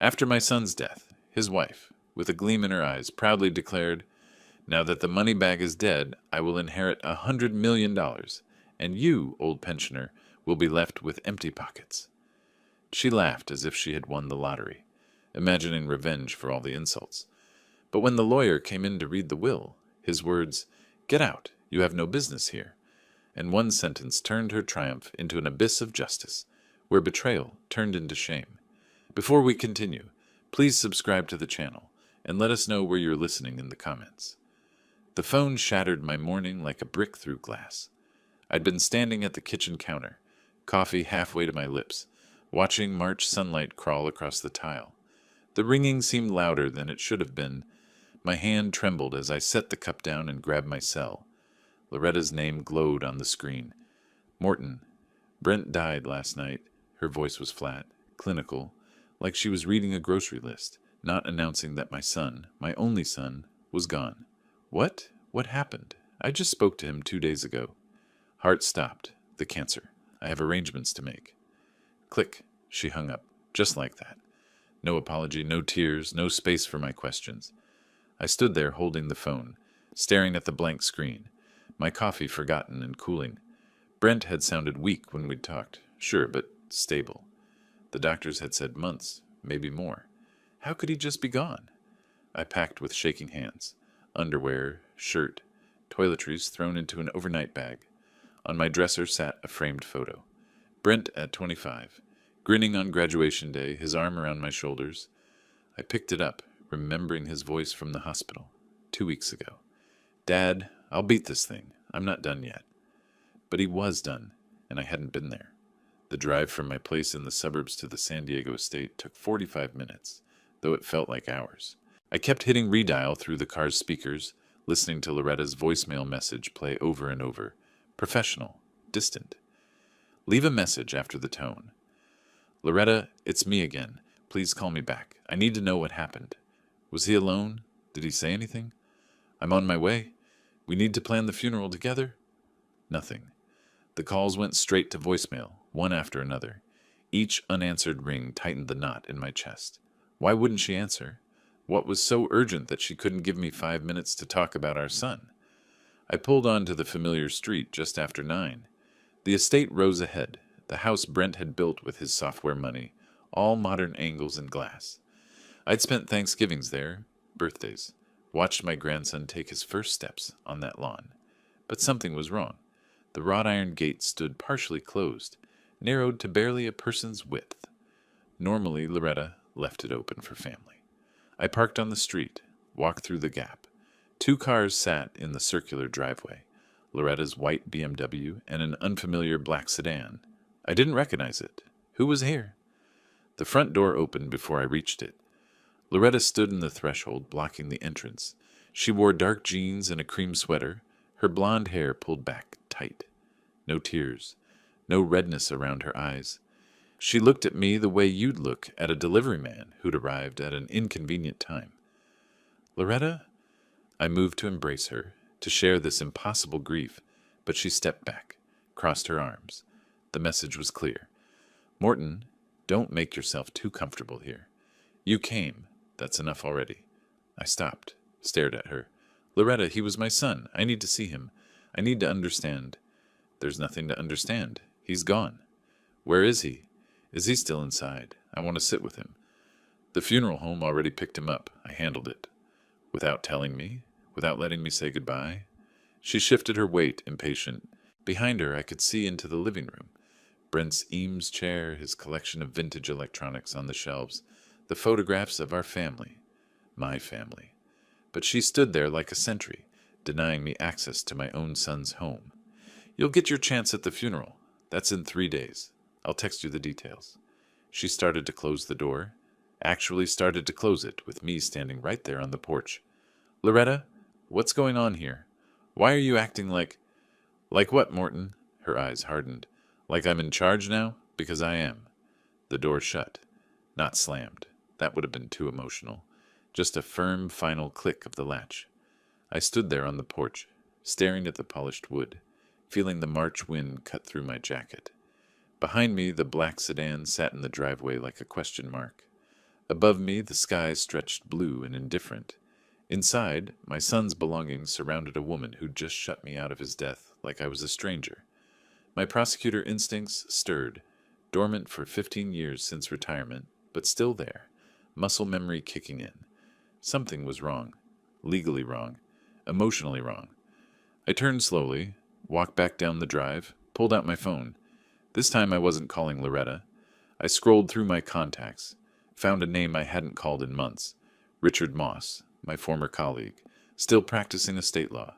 After my son's death, his wife, with a gleam in her eyes, proudly declared, "Now that the money bag is dead, I will inherit $100 million, and you, old pensioner, will be left with empty pockets." She laughed as if she had won the lottery, imagining revenge for all the insults. But when the lawyer came in to read the will, his words, "Get out, you have no business here," and one sentence turned her triumph into an abyss of justice, where betrayal turned into shame. Before we continue, please subscribe to the channel, and let us know where you're listening in the comments. The phone shattered my morning like a brick through glass. I'd been standing at the kitchen counter, coffee halfway to my lips, watching March sunlight crawl across the tile. The ringing seemed louder than it should have been. My hand trembled as I set the cup down and grabbed my cell. Loretta's name glowed on the screen. "Morton, Brent died last night." Her voice was flat, clinical, like she was reading a grocery list, not announcing that my son, my only son, was gone. "What? What happened? I just spoke to him 2 days ago." Heart stopped. The cancer. I have arrangements to make. Click. She hung up, just like that. No apology, no tears, no space for my questions. I stood there holding the phone, staring at the blank screen, my coffee forgotten and cooling. Brent had sounded weak when we'd talked, sure, but stable. The doctors had said months, maybe more. How could he just be gone? I packed with shaking hands. Underwear, shirt, toiletries thrown into an overnight bag. On my dresser sat a framed photo. Brent at 25, grinning on graduation day, his arm around my shoulders. I picked it up, remembering his voice from the hospital 2 weeks ago. "Dad, I'll beat this thing. I'm not done yet." But he was done, and I hadn't been there. The drive from my place in the suburbs to the San Diego estate took 45 minutes, though it felt like hours. I kept hitting redial through the car's speakers, listening to Loretta's voicemail message play over and over. Professional, distant. "Leave a message after the tone." "Loretta, it's me again. Please call me back. I need to know what happened. Was he alone? Did he say anything? I'm on my way. We need to plan the funeral together." Nothing. The calls went straight to voicemail, one after another. Each unanswered ring tightened the knot in my chest. Why wouldn't she answer? What was so urgent that she couldn't give me 5 minutes to talk about our son? I pulled onto the familiar street just after 9. The estate rose ahead, the house Brent had built with his software money, all modern angles and glass. I'd spent Thanksgivings there, birthdays, watched my grandson take his first steps on that lawn. But something was wrong. The wrought iron gate stood partially closed, narrowed to barely a person's width. Normally, Loretta left it open for family. I parked on the street, walked through the gap. 2 cars sat in the circular driveway, Loretta's white BMW and an unfamiliar black sedan. I didn't recognize it. Who was here? The front door opened before I reached it. Loretta stood in the threshold, blocking the entrance. She wore dark jeans and a cream sweater, her blonde hair pulled back tight. No tears, no redness around her eyes. She looked at me the way you'd look at a delivery man who'd arrived at an inconvenient time. "Loretta?" I moved to embrace her, to share this impossible grief, but she stepped back, crossed her arms. The message was clear. "Morton, don't make yourself too comfortable here. You came. That's enough already." I stopped, stared at her. "Loretta, he was my son. I need to see him. I need to understand." "There's nothing to understand. He's gone." "Where is he? Is he still inside? I want to sit with him." "The funeral home already picked him up. I handled it." "Without telling me? Without letting me say goodbye?" She shifted her weight, impatient. Behind her I could see into the living room. Brent's Eames chair, his collection of vintage electronics on the shelves, the photographs of our family. My family. But she stood there like a sentry, denying me access to my own son's home. "You'll get your chance at the funeral. That's in 3 days. I'll text you the details." She started to close the door. Actually started to close it, with me standing right there on the porch. "Loretta, what's going on here? Why are you acting like—" "Like what, Morton?" Her eyes hardened. "Like I'm in charge now? Because I am." The door shut. Not slammed. That would have been too emotional. Just a firm, final click of the latch. I stood there on the porch, staring at the polished wood, feeling the March wind cut through my jacket. Behind me, the black sedan sat in the driveway like a question mark. Above me, the sky stretched blue and indifferent. Inside, my son's belongings surrounded a woman who'd just shut me out of his death like I was a stranger. My prosecutor instincts stirred, dormant for 15 years since retirement, but still there, muscle memory kicking in. Something was wrong. Legally wrong. Emotionally wrong. I turned slowly, walked back down the drive, pulled out my phone. This time I wasn't calling Loretta. I scrolled through my contacts, found a name I hadn't called in months. Richard Moss, my former colleague, still practicing estate law.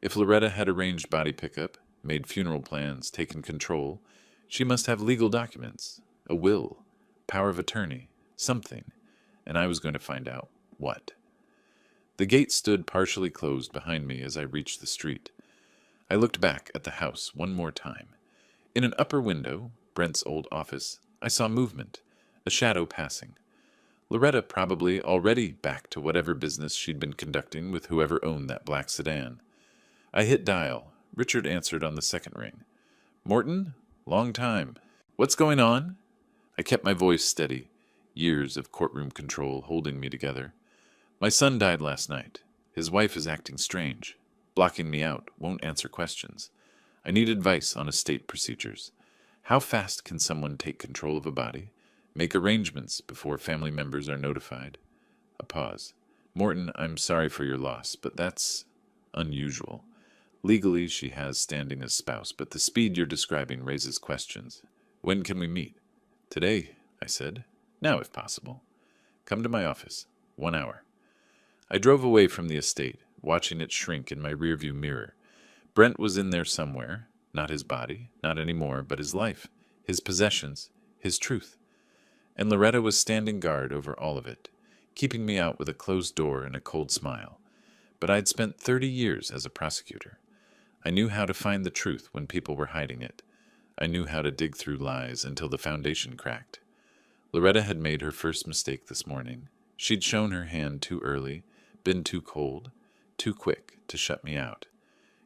If Loretta had arranged body pickup, made funeral plans, taken control, she must have legal documents, a will, power of attorney, something, and I was going to find out what. The gate stood partially closed behind me as I reached the street. I looked back at the house one more time. In an upper window, Brent's old office, I saw movement, a shadow passing. Loretta probably already back to whatever business she'd been conducting with whoever owned that black sedan. I hit dial. Richard answered on the second ring. "Morton? Long time. What's going on?" I kept my voice steady, years of courtroom control holding me together. "My son died last night. His wife is acting strange, blocking me out, won't answer questions. I need advice on estate procedures. How fast can someone take control of a body? Make arrangements before family members are notified?" A pause. "Morton, I'm sorry for your loss, but that's unusual. Legally, she has standing as spouse, but the speed you're describing raises questions. When can we meet?" "Today," I said. "Now, if possible. Come to my office. 1 hour." I drove away from the estate, watching it shrink in my rearview mirror. Brent was in there somewhere. Not his body, not anymore, but his life, his possessions, his truth. And Loretta was standing guard over all of it, keeping me out with a closed door and a cold smile. But I'd spent 30 years as a prosecutor. I knew how to find the truth when people were hiding it. I knew how to dig through lies until the foundation cracked. Loretta had made her first mistake this morning. She'd shown her hand too early, been too cold, too quick to shut me out.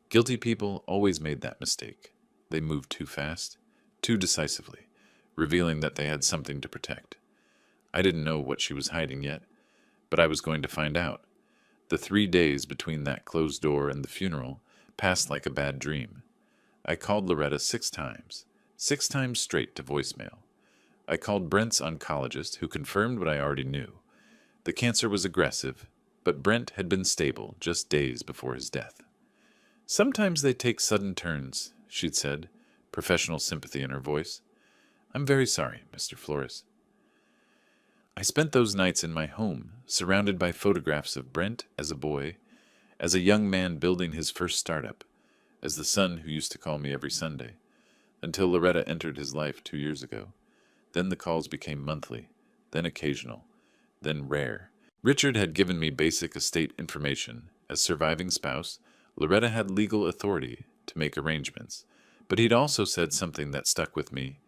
Guilty people always made that mistake. They moved too fast, too decisively, revealing that they had something to protect. I didn't know what she was hiding yet, but I was going to find out. The 3 days between that closed door and the funeral passed like a bad dream. I called Loretta 6 times, 6 times straight to voicemail. I called Brent's oncologist, who confirmed what I already knew. The cancer was aggressive, but Brent had been stable just days before his death. "Sometimes they take sudden turns," she'd said, professional sympathy in her voice. "I'm very sorry, Mr. Flores." I spent those nights in my home, surrounded by photographs of Brent as a boy, as a young man building his first startup, as the son who used to call me every Sunday, until Loretta entered his life 2 years ago. Then the calls became monthly, then occasional, then rare. Richard had given me basic estate information. As surviving spouse, Loretta had legal authority to make arrangements, but he'd also said something that stuck with me.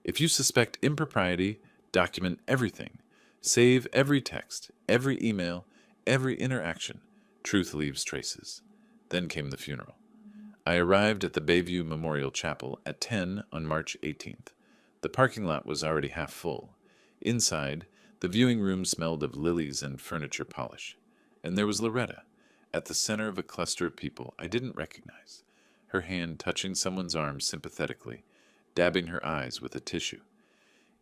"If you suspect impropriety, document everything. Save every text, every email, every interaction. Truth leaves traces." Then came the funeral. I arrived at the Bayview Memorial Chapel at 10 on March 18th. The parking lot was already half full. Inside, the viewing room smelled of lilies and furniture polish. And there was Loretta, at the center of a cluster of people I didn't recognize, her hand touching someone's arm sympathetically, dabbing her eyes with a tissue.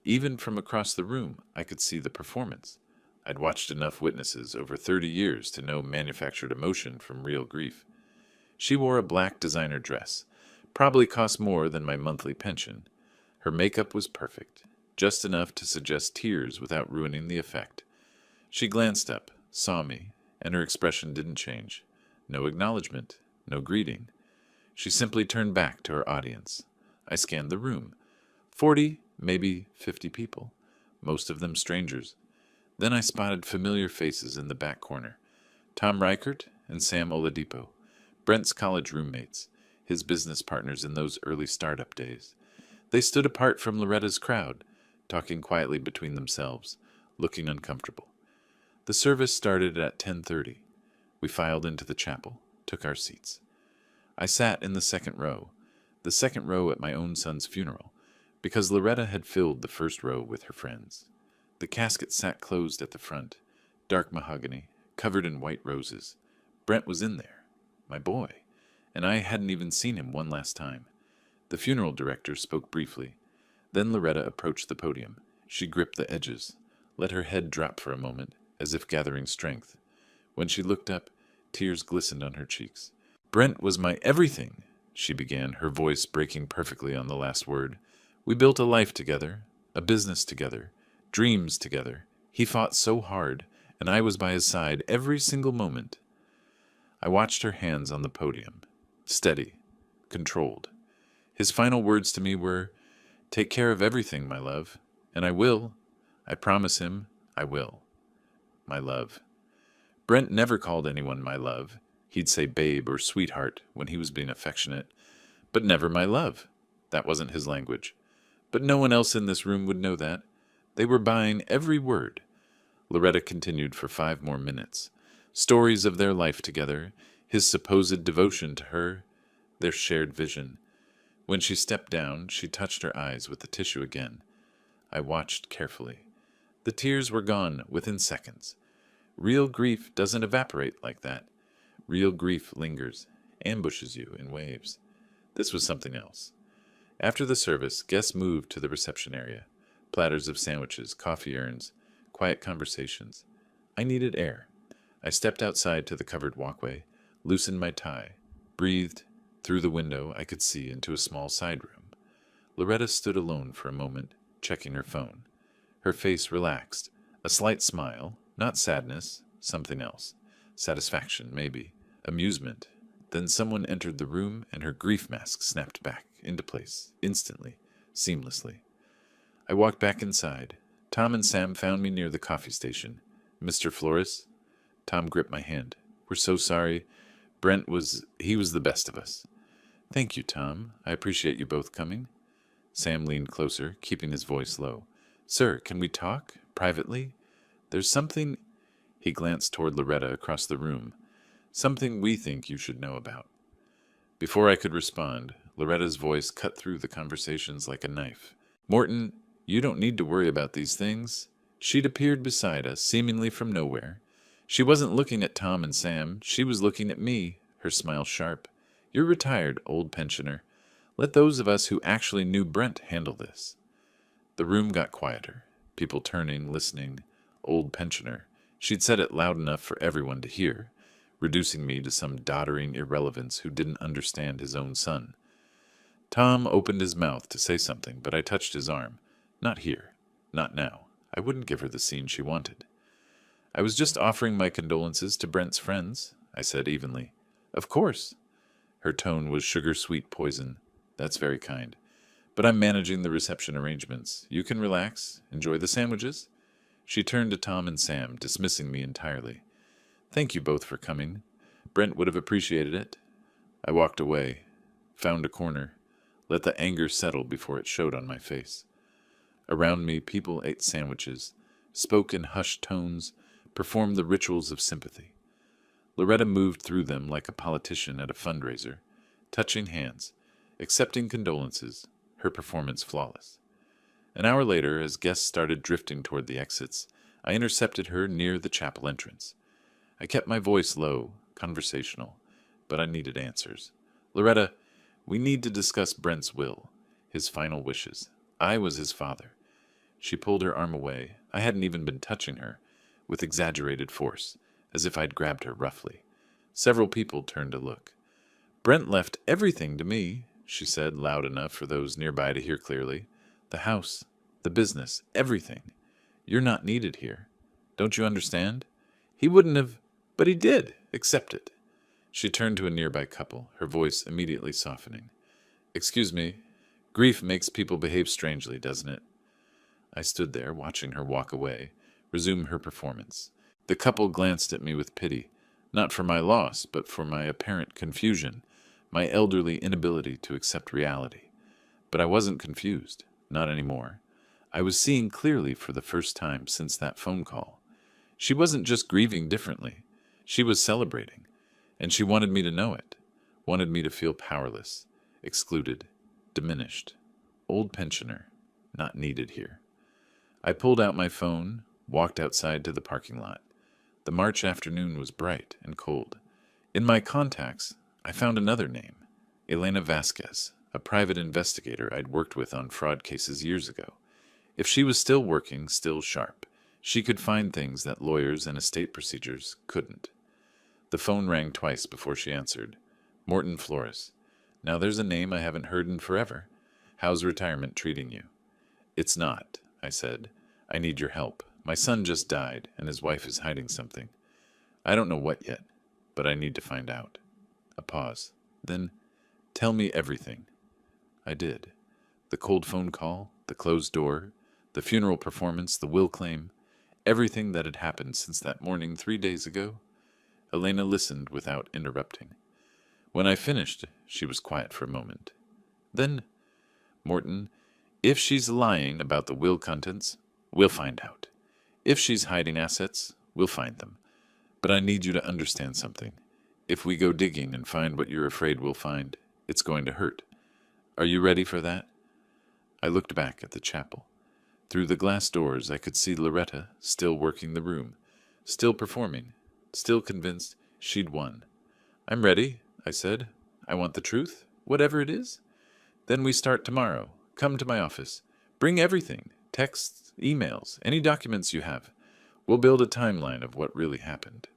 Even from across the room, I could see the performance. I'd watched enough witnesses over 30 years to know manufactured emotion from real grief. She wore a black designer dress, probably cost more than my monthly pension. Her makeup was perfect, just enough to suggest tears without ruining the effect. She glanced up, saw me, and her expression didn't change. No acknowledgement, no greeting. She simply turned back to her audience. I scanned the room. 40, maybe 50 people, most of them strangers. Then I spotted familiar faces in the back corner. Tom Reichert and Sam Oladipo, Brent's college roommates, his business partners in those early startup days. They stood apart from Loretta's crowd, talking quietly between themselves, looking uncomfortable. The service started at 10:30. We filed into the chapel, took our seats. I sat in the second row at my own son's funeral, because Loretta had filled the first row with her friends. The casket sat closed at the front, dark mahogany, covered in white roses. Brent was in there, my boy, and I hadn't even seen him one last time. The funeral director spoke briefly. Then Loretta approached the podium. She gripped the edges, let her head drop for a moment, as if gathering strength. When she looked up, tears glistened on her cheeks. "Brent was my everything," she began, her voice breaking perfectly on the last word. "We built a life together, a business together, dreams together. He fought so hard, and I was by his side every single moment." I watched her hands on the podium, steady, controlled. His final words to me were, "Take care of everything, my love, and I will. I promise him I will. My love." Brent never called anyone my love. He'd say babe or sweetheart when he was being affectionate, but never my love. That wasn't his language. But no one else in this room would know that. They were buying every word. Loretta continued for 5 more minutes. Stories of their life together, his supposed devotion to her, their shared vision. When she stepped down, she touched her eyes with the tissue again. I watched carefully. The tears were gone within seconds. Real grief doesn't evaporate like that. Real grief lingers, ambushes you in waves. This was something else. After the service, guests moved to the reception area. Platters of sandwiches, coffee urns, quiet conversations. I needed air. I stepped outside to the covered walkway, loosened my tie, breathed. Through the window, I could see into a small side room. Loretta stood alone for a moment, checking her phone. Her face relaxed, a slight smile, not sadness, something else. Satisfaction, maybe. Amusement. Then someone entered the room, and her grief mask snapped back into place, instantly, seamlessly. I walked back inside. Tom and Sam found me near the coffee station. "Mr. Flores?" Tom gripped my hand. "We're so sorry. He was the best of us." "Thank you, Tom. I appreciate you both coming." Sam leaned closer, keeping his voice low. "Sir, can we talk? Privately? There's something—" He glanced toward Loretta across the room. "Something we think you should know about." Before I could respond, Loretta's voice cut through the conversations like a knife. "Morton, you don't need to worry about these things." She'd appeared beside us, seemingly from nowhere. She wasn't looking at Tom and Sam. She was looking at me, her smile sharp. "You're retired, old pensioner. Let those of us who actually knew Brent handle this." The room got quieter. People turning, listening. Old pensioner. She'd said it loud enough for everyone to hear, reducing me to some doddering irrelevance who didn't understand his own son. Tom opened his mouth to say something, but I touched his arm. "Not here. Not now. I wouldn't give her the scene she wanted." "I was just offering my condolences to Brent's friends," I said evenly. "Of course." Her tone was sugar-sweet poison. "That's very kind. But I'm managing the reception arrangements. You can relax, enjoy the sandwiches." She turned to Tom and Sam, dismissing me entirely. "Thank you both for coming. Brent would have appreciated it." I walked away, found a corner, let the anger settle before it showed on my face. Around me, people ate sandwiches, spoke in hushed tones, performed the rituals of sympathy. Loretta moved through them like a politician at a fundraiser, touching hands, accepting condolences, her performance flawless. An hour later, as guests started drifting toward the exits, I intercepted her near the chapel entrance. I kept my voice low, conversational, but I needed answers. "Loretta, we need to discuss Brent's will, his final wishes. I was his father." She pulled her arm away. I hadn't even been touching her, with exaggerated force, as if I'd grabbed her roughly. Several people turned to look. "Brent left everything to me," she said, loud enough for those nearby to hear clearly. "The house, the business, everything. You're not needed here. Don't you understand? He wouldn't have, but he did. Accept it." She turned to a nearby couple, her voice immediately softening. "Excuse me. Grief makes people behave strangely, doesn't it?" I stood there, watching her walk away, resume her performance. The couple glanced at me with pity, not for my loss, but for my apparent confusion, my elderly inability to accept reality. But I wasn't confused, not anymore. I was seeing clearly for the first time since that phone call. She wasn't just grieving differently. She was celebrating, and she wanted me to know it, wanted me to feel powerless, excluded, diminished, old pensioner, not needed here. I pulled out my phone, walked outside to the parking lot. The March afternoon was bright and cold. In my contacts, I found another name, Elena Vasquez, a private investigator I'd worked with on fraud cases years ago. If she was still working, still sharp, she could find things that lawyers and estate procedures couldn't. The phone rang twice before she answered. Morton Flores. Now there's a name I haven't heard in forever. How's retirement treating you? It's not, I said. I need your help. My son just died, and his wife is hiding something. I don't know what yet, but I need to find out. A pause. Then, tell me everything. I did. The cold phone call, the closed door, the funeral performance, the will claim, everything that had happened since that morning 3 days ago. Elena listened without interrupting. When I finished, she was quiet for a moment. Then, Morton, if she's lying about the will contents, we'll find out. If she's hiding assets, we'll find them. But I need you to understand something. If we go digging and find what you're afraid we'll find, it's going to hurt. Are you ready for that? I looked back at the chapel. Through the glass doors, I could see Loretta still working the room, still performing, still convinced she'd won. I'm ready, I said. I want the truth, whatever it is. Then we start tomorrow. Come to my office. Bring everything, texts, emails, any documents you have. We'll build a timeline of what really happened.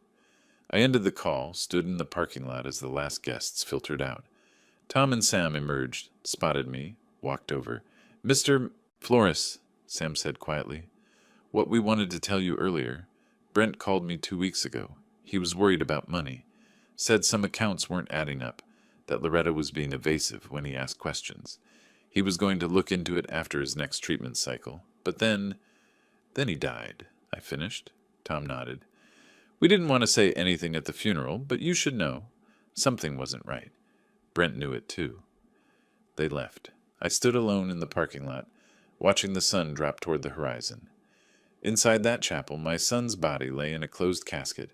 I ended the call, stood in the parking lot as the last guests filtered out. Tom and Sam emerged, spotted me, walked over. Mr. Flores, Sam said quietly. What we wanted to tell you earlier. Brent called me 2 weeks ago. He was worried about money. Said some accounts weren't adding up, that Loretta was being evasive when he asked questions. He was going to look into it after his next treatment cycle. But then he died, I finished. Tom nodded. We didn't want to say anything at the funeral, but you should know. Something wasn't right. Brent knew it too. They left. I stood alone in the parking lot, watching the sun drop toward the horizon. Inside that chapel, my son's body lay in a closed casket,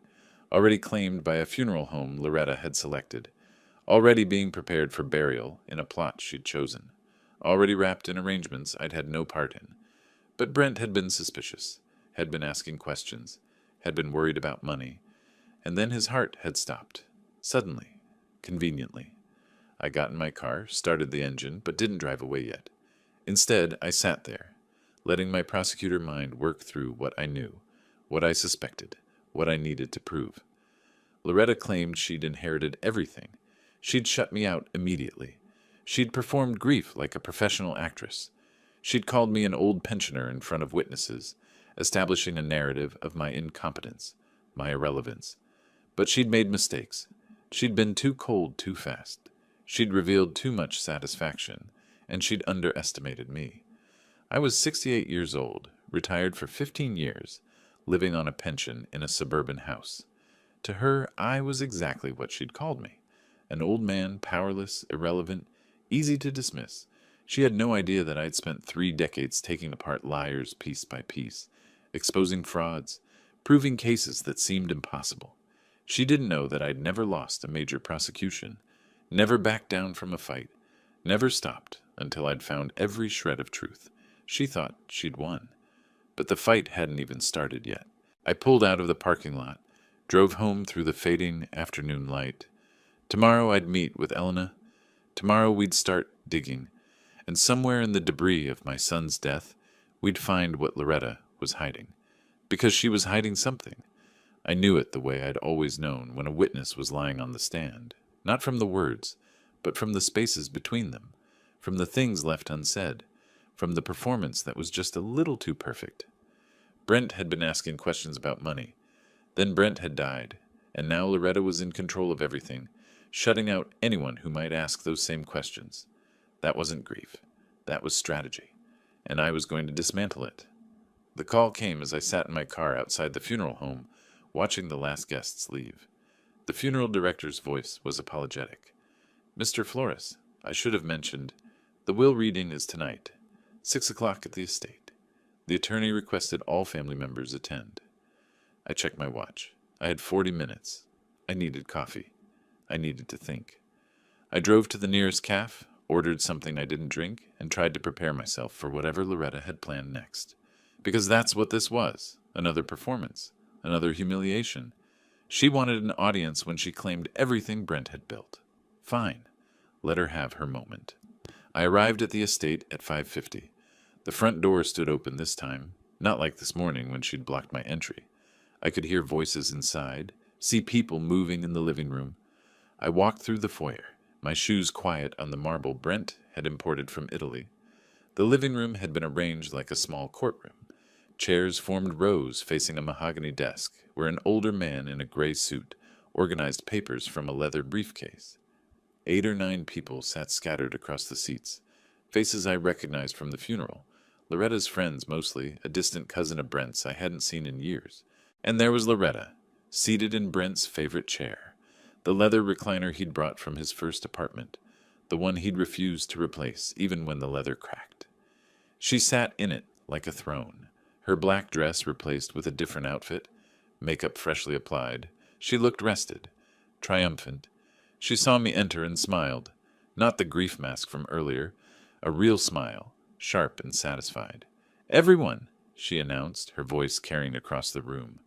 already claimed by a funeral home Loretta had selected, already being prepared for burial in a plot she'd chosen, already wrapped in arrangements I'd had no part in. But Brent had been suspicious, had been asking questions, had been worried about money, and then his heart had stopped, suddenly, conveniently. I got in my car, started the engine, but didn't drive away yet. Instead, I sat there, letting my prosecutor mind work through what I knew, what I suspected, what I needed to prove. Loretta claimed she'd inherited everything. She'd shut me out immediately. She'd performed grief like a professional actress. She'd called me an old pensioner in front of witnesses, establishing a narrative of my incompetence, my irrelevance. But she'd made mistakes. She'd been too cold too fast. She'd revealed too much satisfaction, and she'd underestimated me. I was 68 years old, retired for 15 years, living on a pension in a suburban house. To her, I was exactly what she'd called me. An old man, powerless, irrelevant, easy to dismiss. She had no idea that I'd spent 3 decades taking apart liars piece by piece, exposing frauds, proving cases that seemed impossible. She didn't know that I'd never lost a major prosecution, never backed down from a fight, never stopped until I'd found every shred of truth. She thought she'd won. But the fight hadn't even started yet. I pulled out of the parking lot, drove home through the fading afternoon light. Tomorrow I'd meet with Elena. Tomorrow we'd start digging. And somewhere in the debris of my son's death, we'd find what Loretta was hiding. Because she was hiding something. I knew it the way I'd always known when a witness was lying on the stand. Not from the words, but from the spaces between them, from the things left unsaid, from the performance that was just a little too perfect. Brent had been asking questions about money. Then Brent had died, and now Loretta was in control of everything, shutting out anyone who might ask those same questions. That wasn't grief. That was strategy, and I was going to dismantle it. The call came as I sat in my car outside the funeral home, watching the last guests leave. The funeral director's voice was apologetic. Mr. Flores, I should have mentioned, the will reading is tonight, 6 o'clock at the estate. The attorney requested all family members attend. I checked my watch. I had 40 minutes. I needed coffee. I needed to think. I drove to the nearest cafe, ordered something I didn't drink, and tried to prepare myself for whatever Loretta had planned next. Because that's what this was. Another performance. Another humiliation. She wanted an audience when she claimed everything Brent had built. Fine. Let her have her moment. I arrived at the estate at 5:50. The front door stood open this time, not like this morning when she'd blocked my entry. I could hear voices inside, see people moving in the living room. I walked through the foyer, my shoes quiet on the marble Brent had imported from Italy. The living room had been arranged like a small courtroom. Chairs formed rows facing a mahogany desk, where an older man in a gray suit organized papers from a leather briefcase. 8 or 9 people sat scattered across the seats, faces I recognized from the funeral, Loretta's friends mostly, a distant cousin of Brent's I hadn't seen in years. And there was Loretta, seated in Brent's favorite chair, the leather recliner he'd brought from his first apartment, the one he'd refused to replace even when the leather cracked. She sat in it like a throne, her black dress replaced with a different outfit, makeup freshly applied. She looked rested, triumphant. She saw me enter and smiled, not the grief mask from earlier, a real smile, sharp and satisfied. "Everyone," she announced, her voice carrying across the room.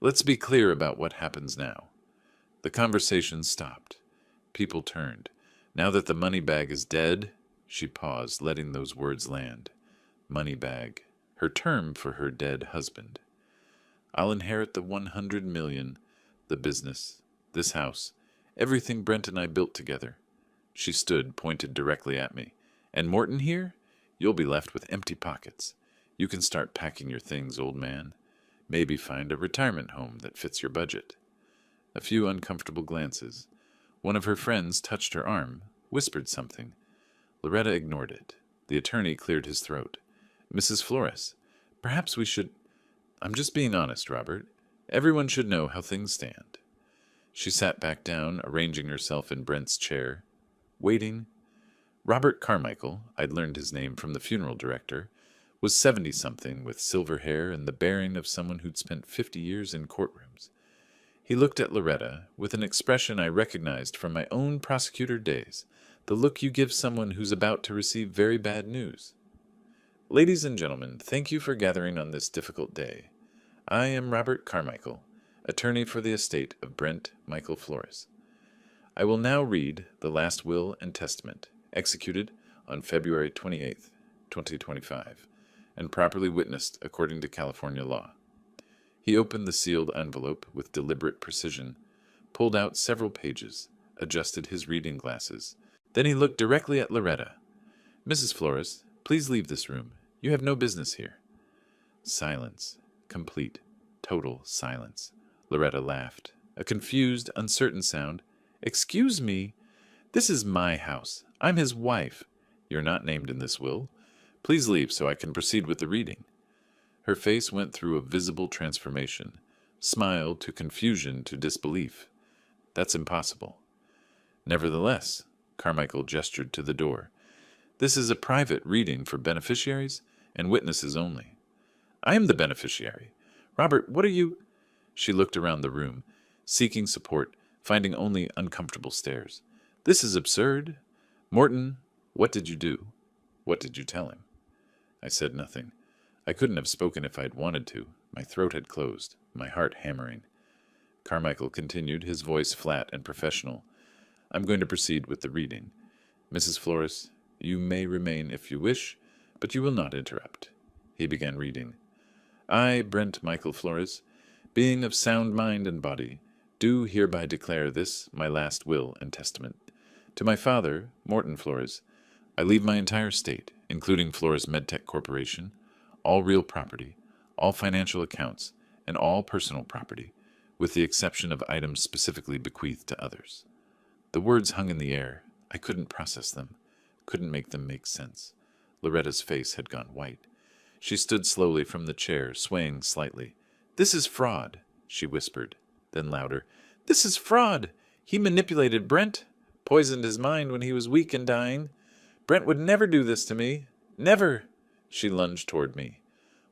"Let's be clear about what happens now." The conversation stopped. People turned. "Now that the money bag is dead," she paused, letting those words land. Money bag. Her term for her dead husband. "I'll inherit the 100 million, the business, this house, everything Brent and I built together." She stood, pointed directly at me. "And Morton here? You'll be left with empty pockets. You can start packing your things, old man. Maybe find a retirement home that fits your budget." A few uncomfortable glances. One of her friends touched her arm, whispered something. Loretta ignored it. The attorney cleared his throat. "Mrs. Flores, perhaps we should—" "I'm just being honest, Robert. Everyone should know how things stand." She sat back down, arranging herself in Brent's chair, waiting. Robert Carmichael, I'd learned his name from the funeral director, was 70-something with silver hair and the bearing of someone who'd spent 50 years in courtrooms. He looked at Loretta with an expression I recognized from my own prosecutor days, the look you give someone who's about to receive very bad news. "Ladies and gentlemen, thank you for gathering on this difficult day. I am Robert Carmichael, attorney for the estate of Brent Michael Flores. I will now read the last will and testament, executed on February 28th, 2025, and properly witnessed according to California law." He opened the sealed envelope with deliberate precision, pulled out several pages, adjusted his reading glasses. Then he looked directly at Loretta. "Mrs. Flores, please leave this room. You have no business here." Silence. Complete, total silence. Loretta laughed. A confused, uncertain sound. "Excuse me. This is my house. I'm his wife. You're not named in this will. Please leave so I can proceed with the reading." Her face went through a visible transformation. Smile to confusion to disbelief. "That's impossible." "Nevertheless," Carmichael gestured to the door, "this is a private reading for beneficiaries and witnesses only." "I am the beneficiary. Robert, what are you—" She looked around the room, seeking support, finding only uncomfortable stares. "This is absurd. Morton, what did you do? What did you tell him?" I said nothing. I couldn't have spoken if I'd wanted to. My throat had closed, my heart hammering. Carmichael continued, his voice flat and professional. "I'm going to proceed with the reading. Mrs. Flores, you may remain if you wish, but you will not interrupt." He began reading. "I, Brent Michael Flores, being of sound mind and body, do hereby declare this my last will and testament. To my father, Morton Flores, I leave my entire estate, including Flores Medtech Corporation, all real property, all financial accounts, and all personal property, with the exception of items specifically bequeathed to others." The words hung in the air. I couldn't process them, couldn't make them make sense. Loretta's face had gone white. She stood slowly from the chair, swaying slightly. "This is fraud," she whispered, then louder. "This is fraud. He manipulated Brent, poisoned his mind when he was weak and dying. Brent would never do this to me. Never." She lunged toward me.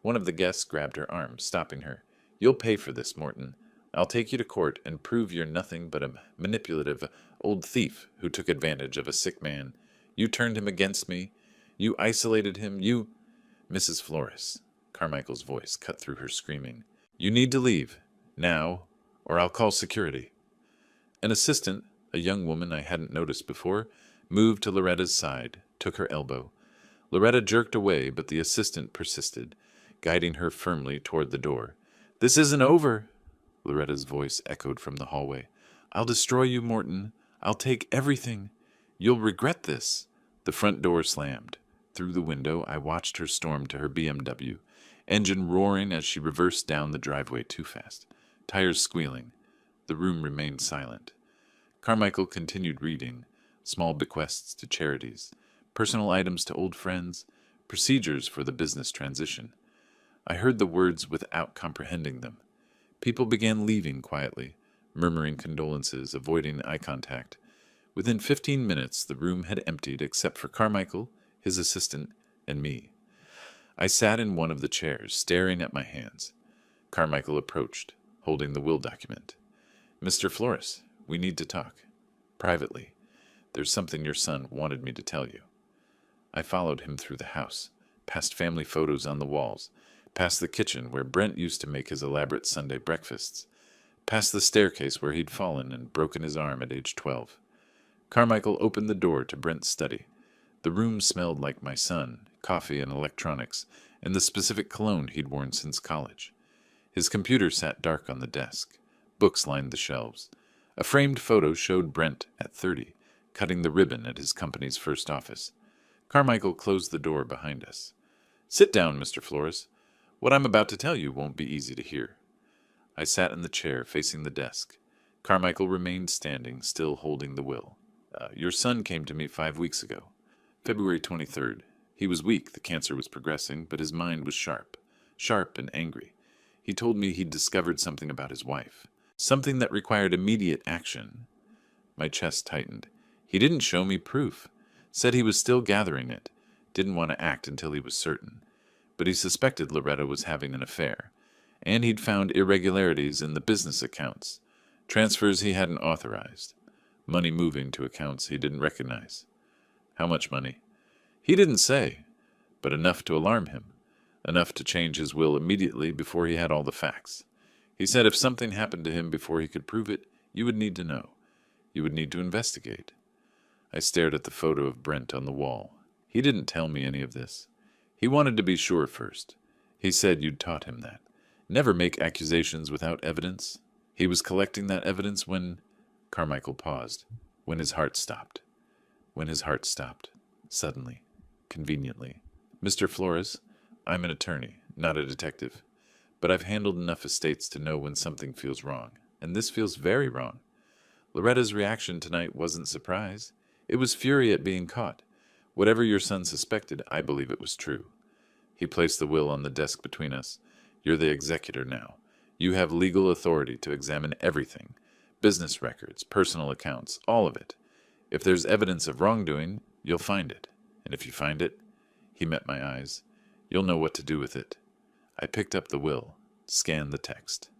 One of the guests grabbed her arm, stopping her. "You'll pay for this, Morton. I'll take you to court and prove you're nothing but a manipulative old thief who took advantage of a sick man. You turned him against me. You isolated him. You—" "Mrs. Flores," Carmichael's voice cut through her screaming. "You need to leave. Now, or I'll call security." An assistant, a young woman I hadn't noticed before, moved to Loretta's side, took her elbow. Loretta jerked away, but the assistant persisted, guiding her firmly toward the door. "This isn't over," Loretta's voice echoed from the hallway. "I'll destroy you, Morton. I'll take everything. You'll regret this." The front door slammed. Through the window, I watched her storm to her BMW, engine roaring as she reversed down the driveway too fast, tires squealing. The room remained silent. Carmichael continued reading, small bequests to charities, personal items to old friends, procedures for the business transition. I heard the words without comprehending them. People began leaving quietly, murmuring condolences, avoiding eye contact. Within 15 minutes, the room had emptied except for Carmichael, his assistant, and me. I sat in one of the chairs, staring at my hands. Carmichael approached, holding the will document. "Mr. Flores, we need to talk. Privately. There's something your son wanted me to tell you." I followed him through the house, past family photos on the walls, past the kitchen where Brent used to make his elaborate Sunday breakfasts, past the staircase where he'd fallen and broken his arm at age 12. Carmichael opened the door to Brent's study. The room smelled like my son, coffee and electronics, and the specific cologne he'd worn since college. His computer sat dark on the desk. Books lined the shelves. A framed photo showed Brent at 30, cutting the ribbon at his company's first office. Carmichael closed the door behind us. "Sit down, Mr. Flores. What I'm about to tell you won't be easy to hear." I sat in the chair facing the desk. Carmichael remained standing, still holding the will. Your son came to me 5 weeks ago. February 23rd. He was weak, the cancer was progressing, but his mind was sharp and angry. He told me he'd discovered something about his wife, something that required immediate action. My chest tightened. He didn't show me proof. Said he was still gathering it. Didn't want to act until he was certain. But he suspected Loretta was having an affair. And he'd found irregularities in the business accounts. Transfers he hadn't authorized. Money moving to accounts he didn't recognize. How much money? He didn't say, but enough to alarm him. Enough to change his will immediately before he had all the facts. He said if something happened to him before he could prove it, you would need to know. You would need to investigate. I stared at the photo of Brent on the wall. He didn't tell me any of this. He wanted to be sure first. He said you'd taught him that. Never make accusations without evidence. He was collecting that evidence when... Carmichael paused. When his heart stopped. When his heart stopped. Suddenly. Conveniently. "Mr. Flores, I'm an attorney, not a detective. But I've handled enough estates to know when something feels wrong. And this feels very wrong. Loretta's reaction tonight wasn't surprise. It was fury at being caught. Whatever your son suspected, I believe it was true." He placed the will on the desk between us. "You're the executor now. You have legal authority to examine everything. Business records, personal accounts, all of it. If there's evidence of wrongdoing, you'll find it. And if you find it," he met my eyes, "you'll know what to do with it." I picked up the will, scanned the text.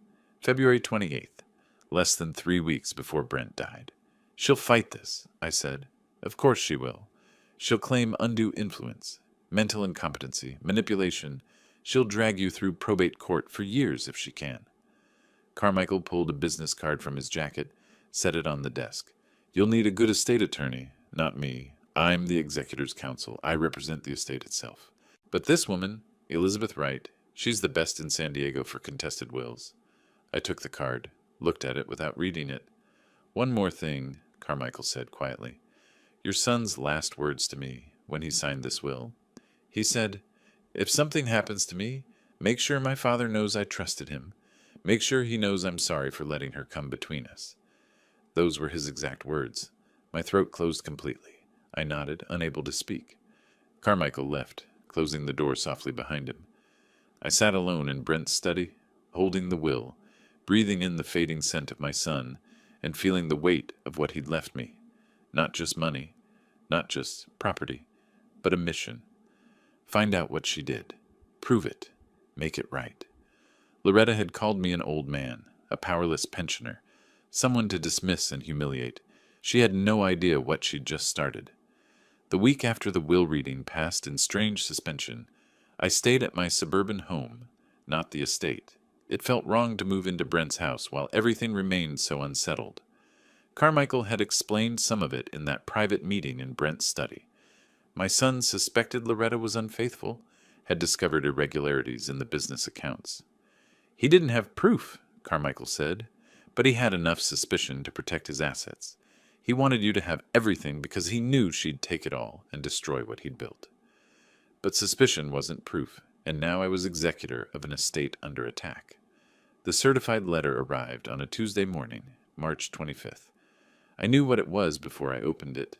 February 28th, less than 3 weeks before Brent died. "She'll fight this," I said. "Of course she will. She'll claim undue influence, mental incompetency, manipulation. She'll drag you through probate court for years if she can." Carmichael pulled a business card from his jacket, set it on the desk. "You'll need a good estate attorney, not me. I'm the executor's counsel. I represent the estate itself. But this woman, Elizabeth Wright, she's the best in San Diego for contested wills." I took the card, looked at it without reading it. "One more thing," Carmichael said quietly. "Your son's last words to me when he signed this will. He said, 'If something happens to me, make sure my father knows I trusted him. Make sure he knows I'm sorry for letting her come between us.'" Those were his exact words. My throat closed completely. I nodded, unable to speak. Carmichael left, closing the door softly behind him. I sat alone in Brent's study, holding the will, breathing in the fading scent of my son, and feeling the weight of what he'd left me. Not just money, not just property, but a mission. Find out what she did. Prove it. Make it right. Loretta had called me an old man, a powerless pensioner, someone to dismiss and humiliate. She had no idea what she'd just started. The week after the will reading passed in strange suspension, I stayed at my suburban home, not the estate. It felt wrong to move into Brent's house while everything remained so unsettled. Carmichael had explained some of it in that private meeting in Brent's study. My son suspected Loretta was unfaithful, had discovered irregularities in the business accounts. He didn't have proof, Carmichael said, but he had enough suspicion to protect his assets. He wanted you to have everything because he knew she'd take it all and destroy what he'd built. But suspicion wasn't proof, and now I was executor of an estate under attack. The certified letter arrived on a Tuesday morning, March 25th. I knew what it was before I opened it.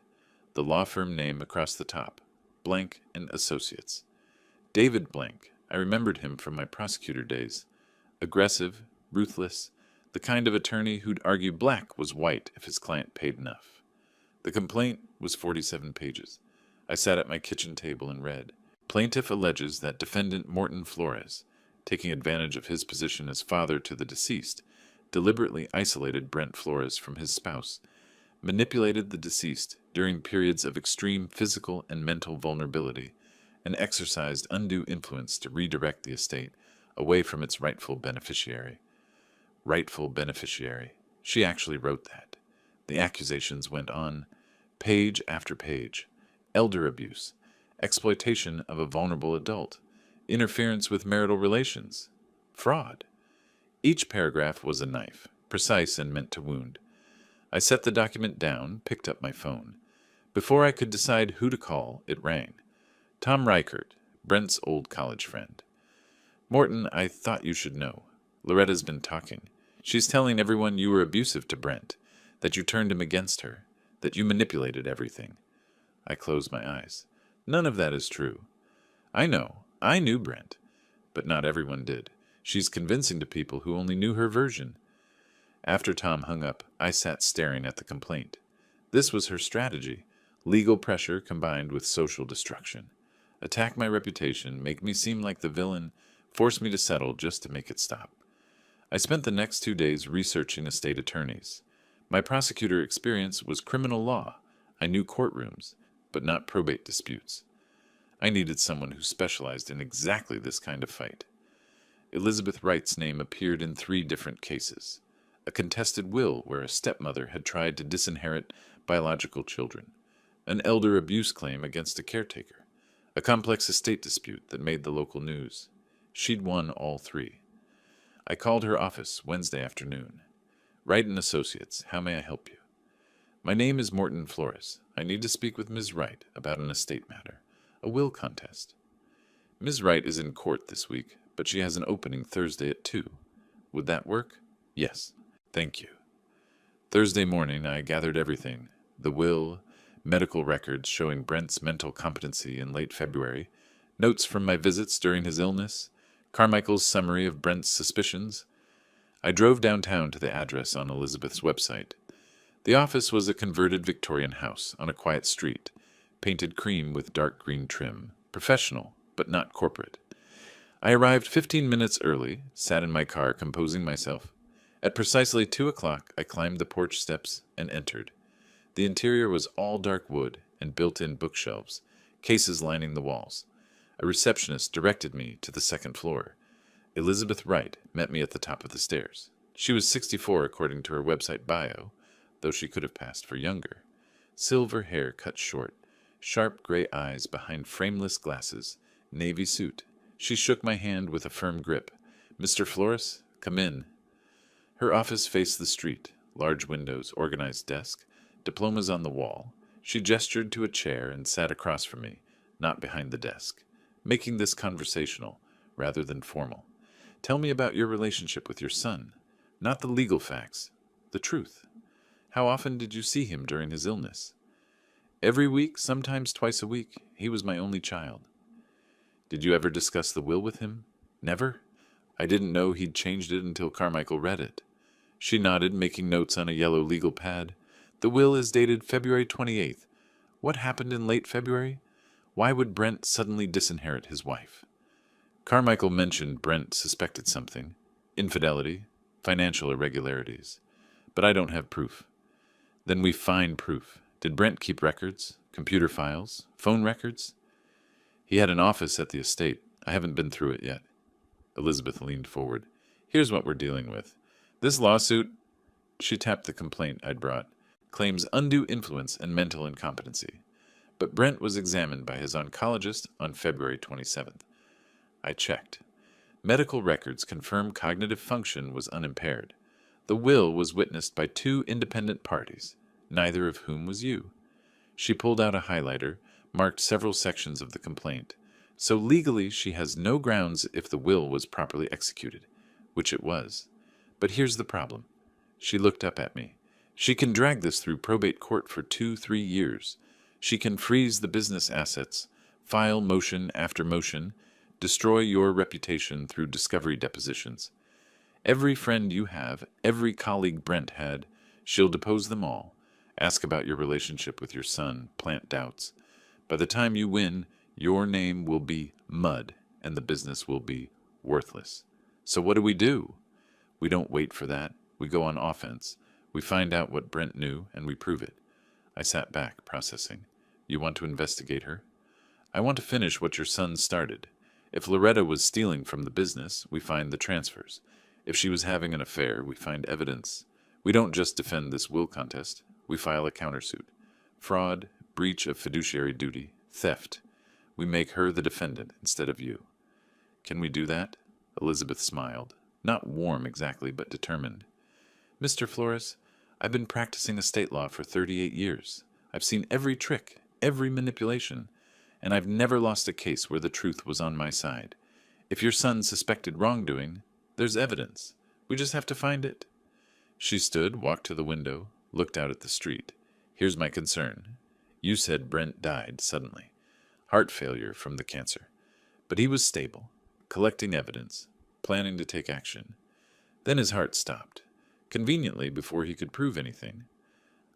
The law firm name across the top, Blank and Associates. David Blank, I remembered him from my prosecutor days. Aggressive, ruthless, the kind of attorney who'd argue black was white if his client paid enough. The complaint was 47 pages. I sat at my kitchen table and read. Plaintiff alleges that defendant Morton Flores, taking advantage of his position as father to the deceased, deliberately isolated Brent Flores from his spouse, manipulated the deceased during periods of extreme physical and mental vulnerability, and exercised undue influence to redirect the estate away from its rightful beneficiary. Rightful beneficiary. She actually wrote that. The accusations went on, page after page. Elder abuse, exploitation of a vulnerable adult, interference with marital relations, fraud. Each paragraph was a knife, precise and meant to wound. I set the document down, picked up my phone. Before I could decide who to call, it rang. Tom Reichert, Brent's old college friend. Morton, I thought you should know. Loretta's been talking. She's telling everyone you were abusive to Brent, that you turned him against her, that you manipulated everything. I closed my eyes. None of that is true. I know. I knew Brent. But not everyone did. She's convincing to people who only knew her version. After Tom hung up, I sat staring at the complaint. This was her strategy. Legal pressure combined with social destruction. Attack my reputation, make me seem like the villain, force me to settle just to make it stop. I spent the next 2 days researching estate attorneys. My prosecutor experience was criminal law. I knew courtrooms, but not probate disputes. I needed someone who specialized in exactly this kind of fight. Elizabeth Wright's name appeared in 3 different cases. A contested will where a stepmother had tried to disinherit biological children. An elder abuse claim against a caretaker. A complex estate dispute that made the local news. She'd won all 3. I called her office Wednesday afternoon. Wright and Associates, how may I help you? My name is Morton Flores. I need to speak with Ms. Wright about an estate matter. A will contest. Ms. Wright is in court this week, but she has an opening Thursday at 2. Would that work? Yes. Thank you. Thursday morning, I gathered everything. The will, medical records showing Brent's mental competency in late February, notes from my visits during his illness, Carmichael's summary of Brent's suspicions. I drove downtown to the address on Elizabeth's website. The office was a converted Victorian house on a quiet street, painted cream with dark green trim, professional, but not corporate. I arrived 15 minutes early, sat in my car composing myself. At precisely 2 o'clock, I climbed the porch steps and entered. The interior was all dark wood and built-in bookshelves, cases lining the walls. A receptionist directed me to the 2nd floor. Elizabeth Wright met me at the top of the stairs. She was 64 according to her website bio, though she could have passed for younger. Silver hair cut short, sharp gray eyes behind frameless glasses, navy suit. She shook my hand with a firm grip. Mr. Flores, come in. Her office faced the street, large windows, organized desk, diplomas on the wall. She gestured to a chair and sat across from me, not behind the desk, making this conversational rather than formal. Tell me about your relationship with your son, not the legal facts, the truth. How often did you see him during his illness? Every week, sometimes twice a week. He was my only child. Did you ever discuss the will with him? Never? I didn't know he'd changed it until Carmichael read it. She nodded, making notes on a yellow legal pad. The will is dated February 28th. What happened in late February? Why would Brent suddenly disinherit his wife? Carmichael mentioned Brent suspected something. Infidelity, financial irregularities. But I don't have proof. Then we find proof. Did Brent keep records? Computer files? Phone records? He had an office at the estate, I haven't been through it yet. Elizabeth leaned forward. Here's what we're dealing with. This lawsuit, she tapped the complaint I'd brought, claims undue influence and mental incompetency. But Brent was examined by his oncologist on February 27th. I checked. Medical records confirm cognitive function was unimpaired. The will was witnessed by 2 independent parties, neither of whom was you. She pulled out a highlighter, marked several sections of the complaint. So legally she has no grounds if the will was properly executed, which it was. But here's the problem. She looked up at me. She can drag this through probate court for 2-3 years. She can freeze the business assets, file motion after motion, destroy your reputation through discovery depositions. Every friend you have, every colleague Brent had, she'll depose them all, ask about your relationship with your son, plant doubts. By the time you win, your name will be mud, and the business will be worthless. So what do? We don't wait for that. We go on offense. We find out what Brent knew, and we prove it. I sat back, processing. You want to investigate her? I want to finish what your son started. If Loretta was stealing from the business, we find the transfers. If she was having an affair, we find evidence. We don't just defend this will contest. We file a countersuit. Fraud, breach of fiduciary duty, theft. We make her the defendant instead of you. Can we do that? Elizabeth smiled. Not warm exactly, but determined. Mr. Flores, I've been practicing estate law for 38 years. I've seen every trick, every manipulation, and I've never lost a case where the truth was on my side. If your son suspected wrongdoing, there's evidence. We just have to find it. She stood, walked to the window, looked out at the street. Here's my concern. You said Brent died suddenly. Heart failure from the cancer. But he was stable, collecting evidence, planning to take action. Then his heart stopped, conveniently before he could prove anything.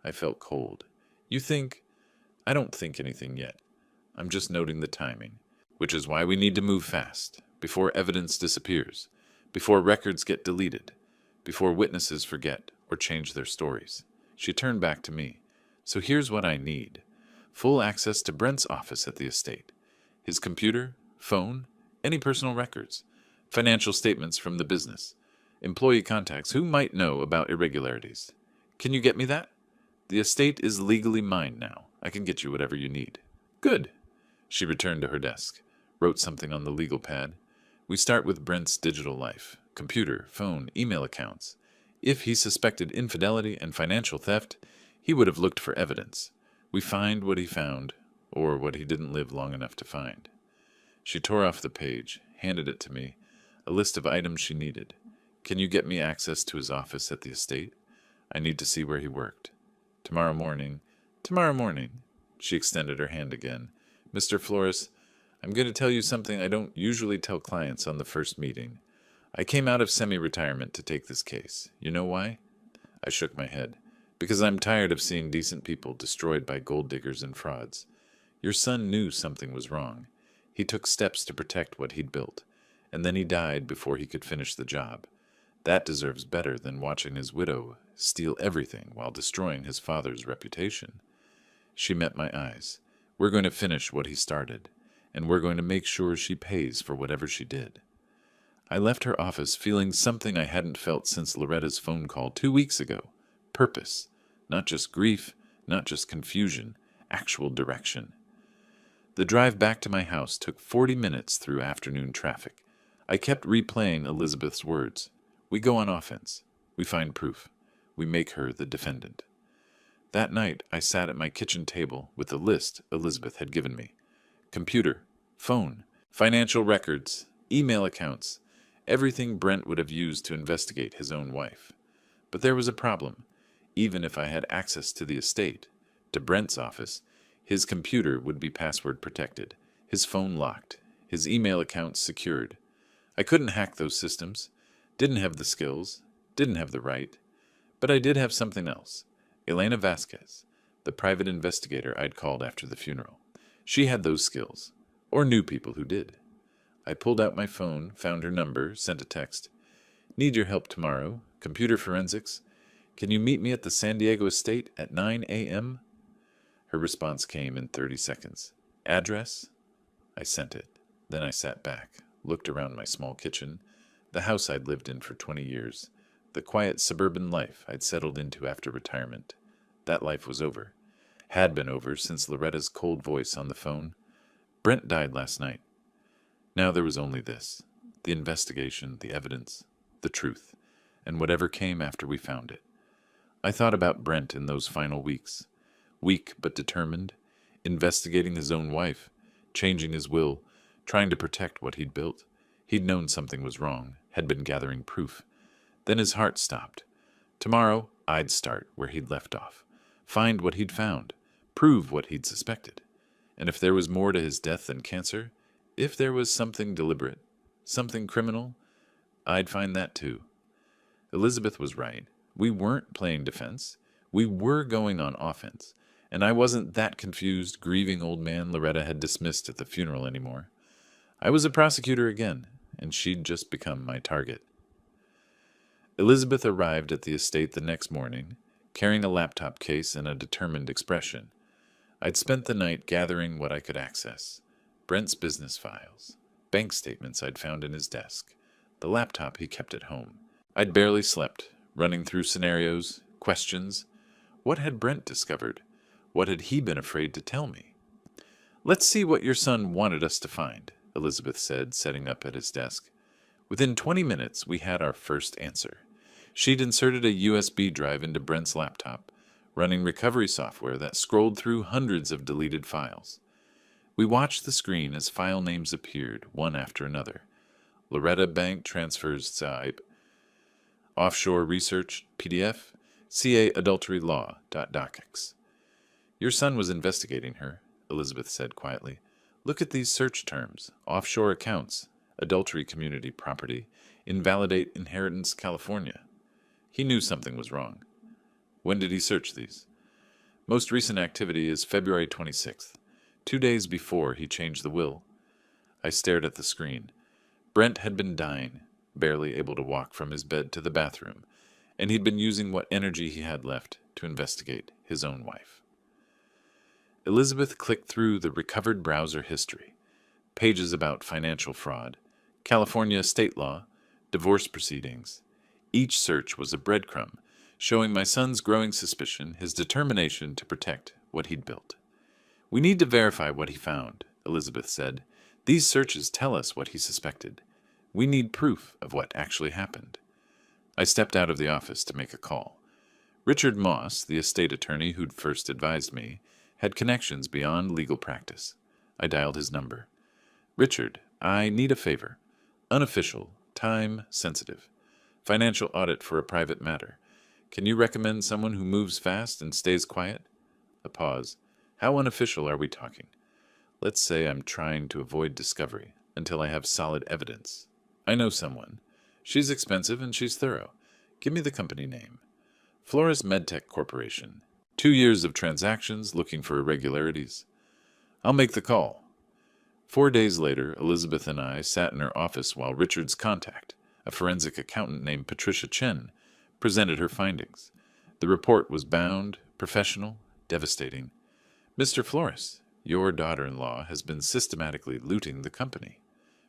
I felt cold. You think? I don't think anything yet. I'm just noting the timing, which is why we need to move fast, before evidence disappears, before records get deleted, before witnesses forget or change their stories. She turned back to me. So here's what I need. Full access to Brent's office at the estate. His computer, phone, any personal records, financial statements from the business, employee contacts who might know about irregularities. Can you get me that? The estate is legally mine now. I can get you whatever you need. Good. She returned to her desk, wrote something on the legal pad. We start with Brent's digital life, computer, phone, email accounts. If he suspected infidelity and financial theft, he would have looked for evidence. We find what he found, or what he didn't live long enough to find. She tore off the page, handed it to me, a list of items she needed. Can you get me access to his office at the estate? I need to see where he worked. Tomorrow morning. She extended her hand again. Mr. Flores, I'm going to tell you something I don't usually tell clients on the first meeting. I came out of semi-retirement to take this case. You know why? I shook my head. Because I'm tired of seeing decent people destroyed by gold diggers and frauds. Your son knew something was wrong. He took steps to protect what he'd built, and then he died before he could finish the job. That deserves better than watching his widow steal everything while destroying his father's reputation. She met my eyes. We're going to finish what he started, and we're going to make sure she pays for whatever she did. I left her office feeling something I hadn't felt since Loretta's phone call 2 weeks ago. Purpose. Not just grief, not just confusion, actual direction. The drive back to my house took 40 minutes through afternoon traffic. I kept replaying Elizabeth's words. We go on offense. We find proof. We make her the defendant. That night, I sat at my kitchen table with the list Elizabeth had given me. Computer, phone, financial records, email accounts, everything Brent would have used to investigate his own wife. But there was a problem. Even if I had access to the estate, to Brent's office, his computer would be password protected, his phone locked, his email accounts secured. I couldn't hack those systems, didn't have the skills, didn't have the right. But I did have something else. Elena Vasquez, the private investigator I'd called after the funeral. She had those skills, or knew people who did. I pulled out my phone, found her number, sent a text. Need your help tomorrow. Computer forensics. Can you meet me at the San Diego estate at 9 a.m.? Her response came in 30 seconds. Address? I sent it. Then I sat back, looked around my small kitchen, the house I'd lived in for 20 years, the quiet suburban life I'd settled into after retirement. That life was over. Had been over since Loretta's cold voice on the phone. Brent died last night. Now there was only this: the investigation, the evidence, the truth, and whatever came after we found it. I thought about Brent in those final weeks. Weak but determined, investigating his own wife, changing his will, trying to protect what he'd built. He'd known something was wrong, had been gathering proof. Then his heart stopped. Tomorrow, I'd start where he'd left off. Find what he'd found. Prove what he'd suspected. And if there was more to his death than cancer, if there was something deliberate, something criminal, I'd find that too. Elizabeth was right. We weren't playing defense. We were going on offense. And I wasn't that confused, grieving old man Loretta had dismissed at the funeral anymore. I was a prosecutor again, and she'd just become my target. Elizabeth arrived at the estate the next morning, carrying a laptop case and a determined expression. I'd spent the night gathering what I could access: Brent's business files, bank statements I'd found in his desk, the laptop he kept at home. I'd barely slept, running through scenarios, questions. What had Brent discovered? What had he been afraid to tell me? "Let's see what your son wanted us to find," Elizabeth said, setting up at his desk. Within 20 minutes, we had our first answer. She'd inserted a USB drive into Brent's laptop, running recovery software that scrolled through hundreds of deleted files. We watched the screen as file names appeared, one after another. Loretta Bank Transfers Zaib, Offshore Research PDF, CA Adultery Law, .docx. "Your son was investigating her," Elizabeth said quietly. "Look at these search terms: offshore accounts, adultery community property, invalidate inheritance California." He knew something was wrong. "When did he search these?" "Most recent activity is February 26th, 2 days before he changed the will." I stared at the screen. Brent had been dying, barely able to walk from his bed to the bathroom, and he'd been using what energy he had left to investigate his own wife. Elizabeth clicked through the recovered browser history. Pages about financial fraud, California state law, divorce proceedings. Each search was a breadcrumb, showing my son's growing suspicion, his determination to protect what he'd built. "We need to verify what he found," Elizabeth said. "These searches tell us what he suspected. We need proof of what actually happened." I stepped out of the office to make a call. Richard Moss, the estate attorney who'd first advised me, had connections beyond legal practice. I dialed his number. "Richard, I need a favor. Unofficial, time-sensitive. Financial audit for a private matter. Can you recommend someone who moves fast and stays quiet?" A pause. "How unofficial are we talking?" "Let's say I'm trying to avoid discovery until I have solid evidence." "I know someone. She's expensive and she's thorough. Give me the company name." "Flores Medtech Corporation. 2 years of transactions, looking for irregularities." "I'll make the call." 4 days later, Elizabeth and I sat in her office while Richard's contact, a forensic accountant named Patricia Chen, presented her findings. The report was bound, professional, devastating. "Mr. Flores, your daughter-in-law has been systematically looting the company."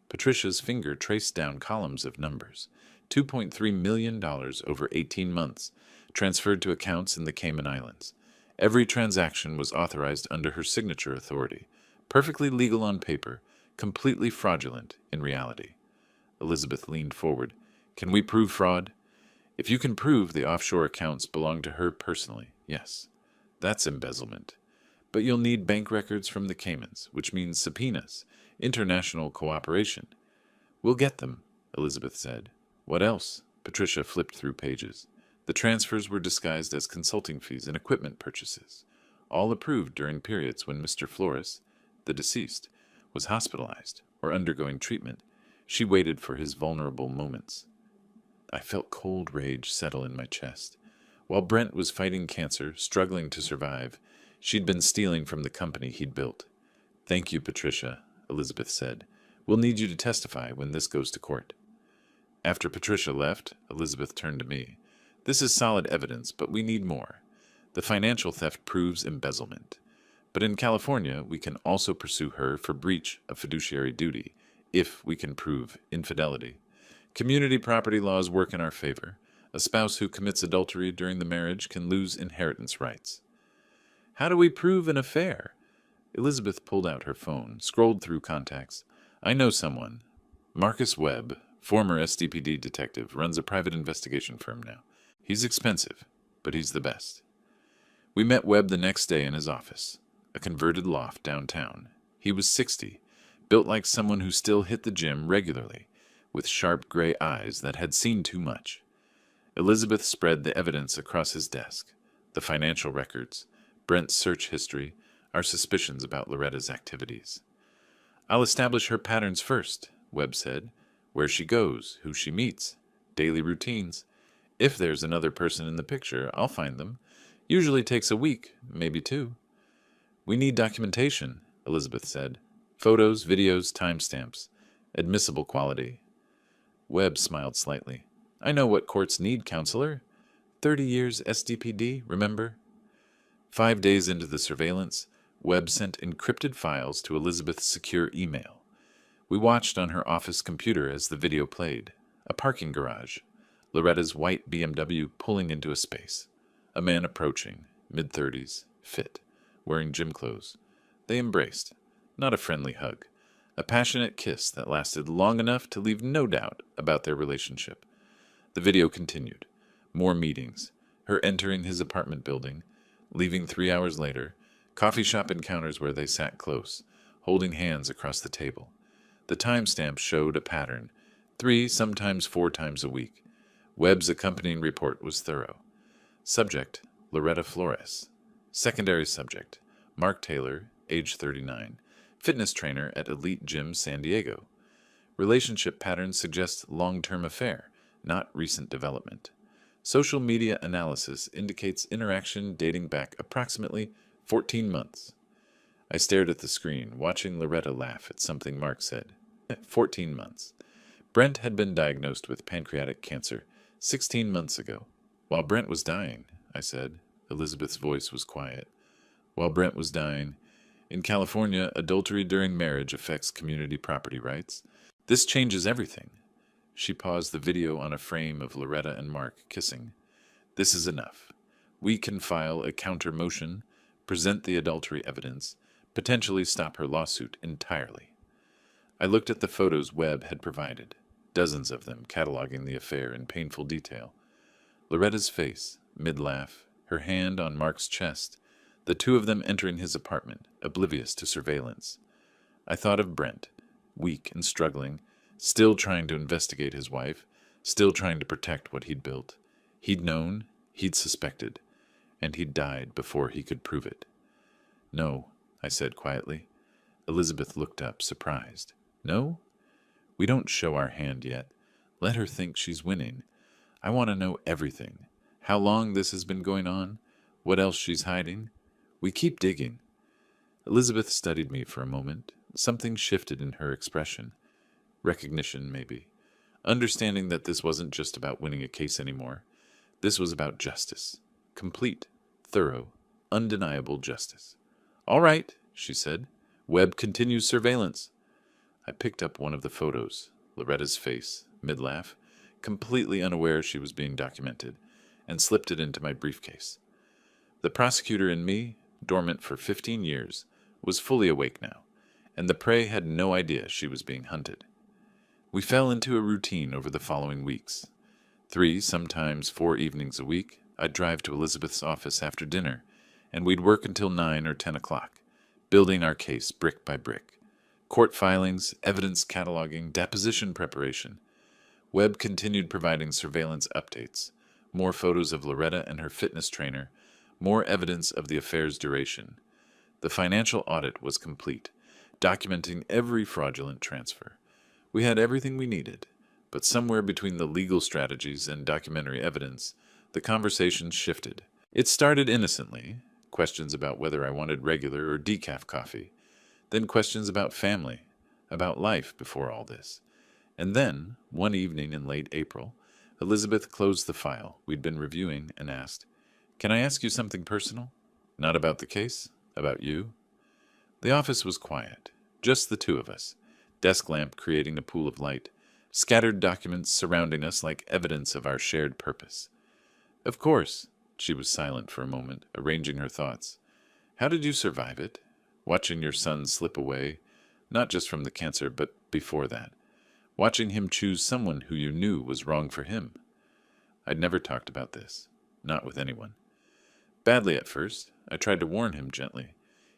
Patricia's finger traced down columns of numbers. $2.3 million over 18 months, transferred to accounts in the Cayman Islands. Every transaction was authorized under her signature authority, perfectly legal on paper, completely fraudulent in reality. Elizabeth leaned forward. "Can we prove fraud?" "If you can prove the offshore accounts belong to her personally, yes. That's embezzlement. But you'll need bank records from the Caymans, which means subpoenas, international cooperation." "We'll get them," Elizabeth said. "What else?" Patricia flipped through pages. The transfers were disguised as consulting fees and equipment purchases, all approved during periods when Mr. Flores, the deceased, was hospitalized or undergoing treatment. She waited for his vulnerable moments. I felt cold rage settle in my chest. While Brent was fighting cancer, struggling to survive, she'd been stealing from the company he'd built. "Thank you, Patricia," Elizabeth said. "We'll need you to testify when this goes to court." After Patricia left, Elizabeth turned to me. "This is solid evidence, but we need more. The financial theft proves embezzlement. But in California, we can also pursue her for breach of fiduciary duty if we can prove infidelity. Community property laws work in our favor. A spouse who commits adultery during the marriage can lose inheritance rights. How do we prove an affair? Elizabeth pulled out her phone, scrolled through contacts. I know someone. Marcus Webb, former SDPD detective, runs a private investigation firm now. He's expensive, but he's the best. We met Webb the next day in his office, a converted loft downtown. He was 60, built like someone who still hit the gym regularly, with sharp gray eyes that had seen too much. Elizabeth spread the evidence across his desk, the financial records, Brent's search history, our suspicions about Loretta's activities. I'll establish her patterns first, Webb said. Where she goes, who she meets, daily routines. If there's another person in the picture, I'll find them. Usually takes a week, maybe 2. We need documentation, Elizabeth said. Photos, videos, timestamps. Admissible quality. Webb smiled slightly. I know what courts need, counselor. 30 years SDPD, remember? 5 days into the surveillance, Webb sent encrypted files to Elizabeth's secure email. We watched on her office computer as the video played. A parking garage. Loretta's white BMW pulling into a space. A man approaching, mid-30s, fit, wearing gym clothes. They embraced. Not a friendly hug. A passionate kiss that lasted long enough to leave no doubt about their relationship. The video continued. More meetings. Her entering his apartment building, leaving 3 hours later, coffee shop encounters where they sat close, holding hands across the table. The timestamp showed a pattern, 3, sometimes 4 times a week. Webb's accompanying report was thorough. Subject, Loretta Flores. Secondary subject, Mark Taylor, age 39, fitness trainer at Elite Gym San Diego. Relationship patterns suggest long-term affair, not recent development. Social media analysis indicates interaction dating back approximately 14 months. I stared at the screen, watching Loretta laugh at something Mark said. 14 months. Brent had been diagnosed with pancreatic cancer 16 months ago. While Brent was dying, I said. Elizabeth's voice was quiet. While Brent was dying. In California, adultery during marriage affects community property rights. This changes everything. She paused the video on a frame of Loretta and Mark kissing. This is enough. We can file a counter motion, present the adultery evidence, potentially stop her lawsuit entirely. I looked at the photos Webb had provided, dozens of them cataloging the affair in painful detail. Loretta's face, mid-laugh, her hand on Mark's chest, the 2 of them entering his apartment, oblivious to surveillance. I thought of Brent, weak and struggling, still trying to investigate his wife, still trying to protect what he'd built. He'd known, he'd suspected, and he'd died before he could prove it. No, I said quietly. Elizabeth looked up, surprised. No? We don't show our hand yet. Let her think she's winning. I want to know everything. How long this has been going on? What else she's hiding? We keep digging. Elizabeth studied me for a moment. Something shifted in her expression. Recognition, maybe. Understanding that this wasn't just about winning a case anymore. This was about justice. Complete, thorough, undeniable justice. All right, she said. Webb continues surveillance. I picked up one of the photos, Loretta's face, mid-laugh, completely unaware she was being documented, and slipped it into my briefcase. The prosecutor in me, dormant for 15 years, was fully awake now, and the prey had no idea she was being hunted. We fell into a routine over the following weeks. 3, sometimes 4 evenings a week, I'd drive to Elizabeth's office after dinner, and we'd work until 9 or 10 o'clock, building our case brick by brick. Court filings, evidence cataloging, deposition preparation. Webb continued providing surveillance updates, more photos of Loretta and her fitness trainer, more evidence of the affair's duration. The financial audit was complete, documenting every fraudulent transfer. We had everything we needed, but somewhere between the legal strategies and documentary evidence, the conversation shifted. It started innocently, questions about whether I wanted regular or decaf coffee, then questions about family, about life before all this. And then, one evening in late April, Elizabeth closed the file we'd been reviewing and asked, "Can I ask you something personal? Not about the case, about you?" The office was quiet, just the 2 of us, desk lamp creating a pool of light, scattered documents surrounding us like evidence of our shared purpose. Of course. She was silent for a moment, arranging her thoughts. How did you survive it? Watching your son slip away, not just from the cancer, but before that. Watching him choose someone who you knew was wrong for him. I'd never talked about this, not with anyone. Badly at first. I tried to warn him gently.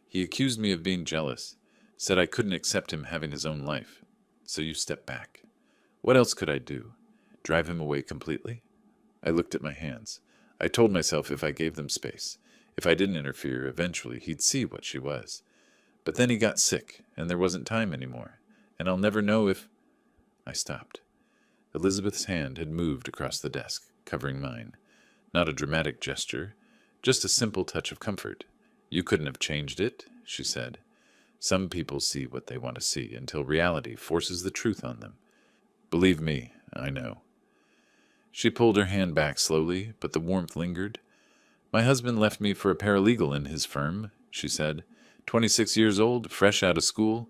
He accused me of being jealous, said I couldn't accept him having his own life. So you stepped back. What else could I do? Drive him away completely? I looked at my hands. I told myself if I gave them space, if I didn't interfere, eventually he'd see what she was. But then he got sick, and there wasn't time anymore, and I'll never know if... I stopped. Elizabeth's hand had moved across the desk, covering mine. Not a dramatic gesture, just a simple touch of comfort. You couldn't have changed it, she said. Some people see what they want to see until reality forces the truth on them. Believe me, I know. She pulled her hand back slowly, but the warmth lingered. My husband left me for a paralegal in his firm, she said. 26 years old, fresh out of school.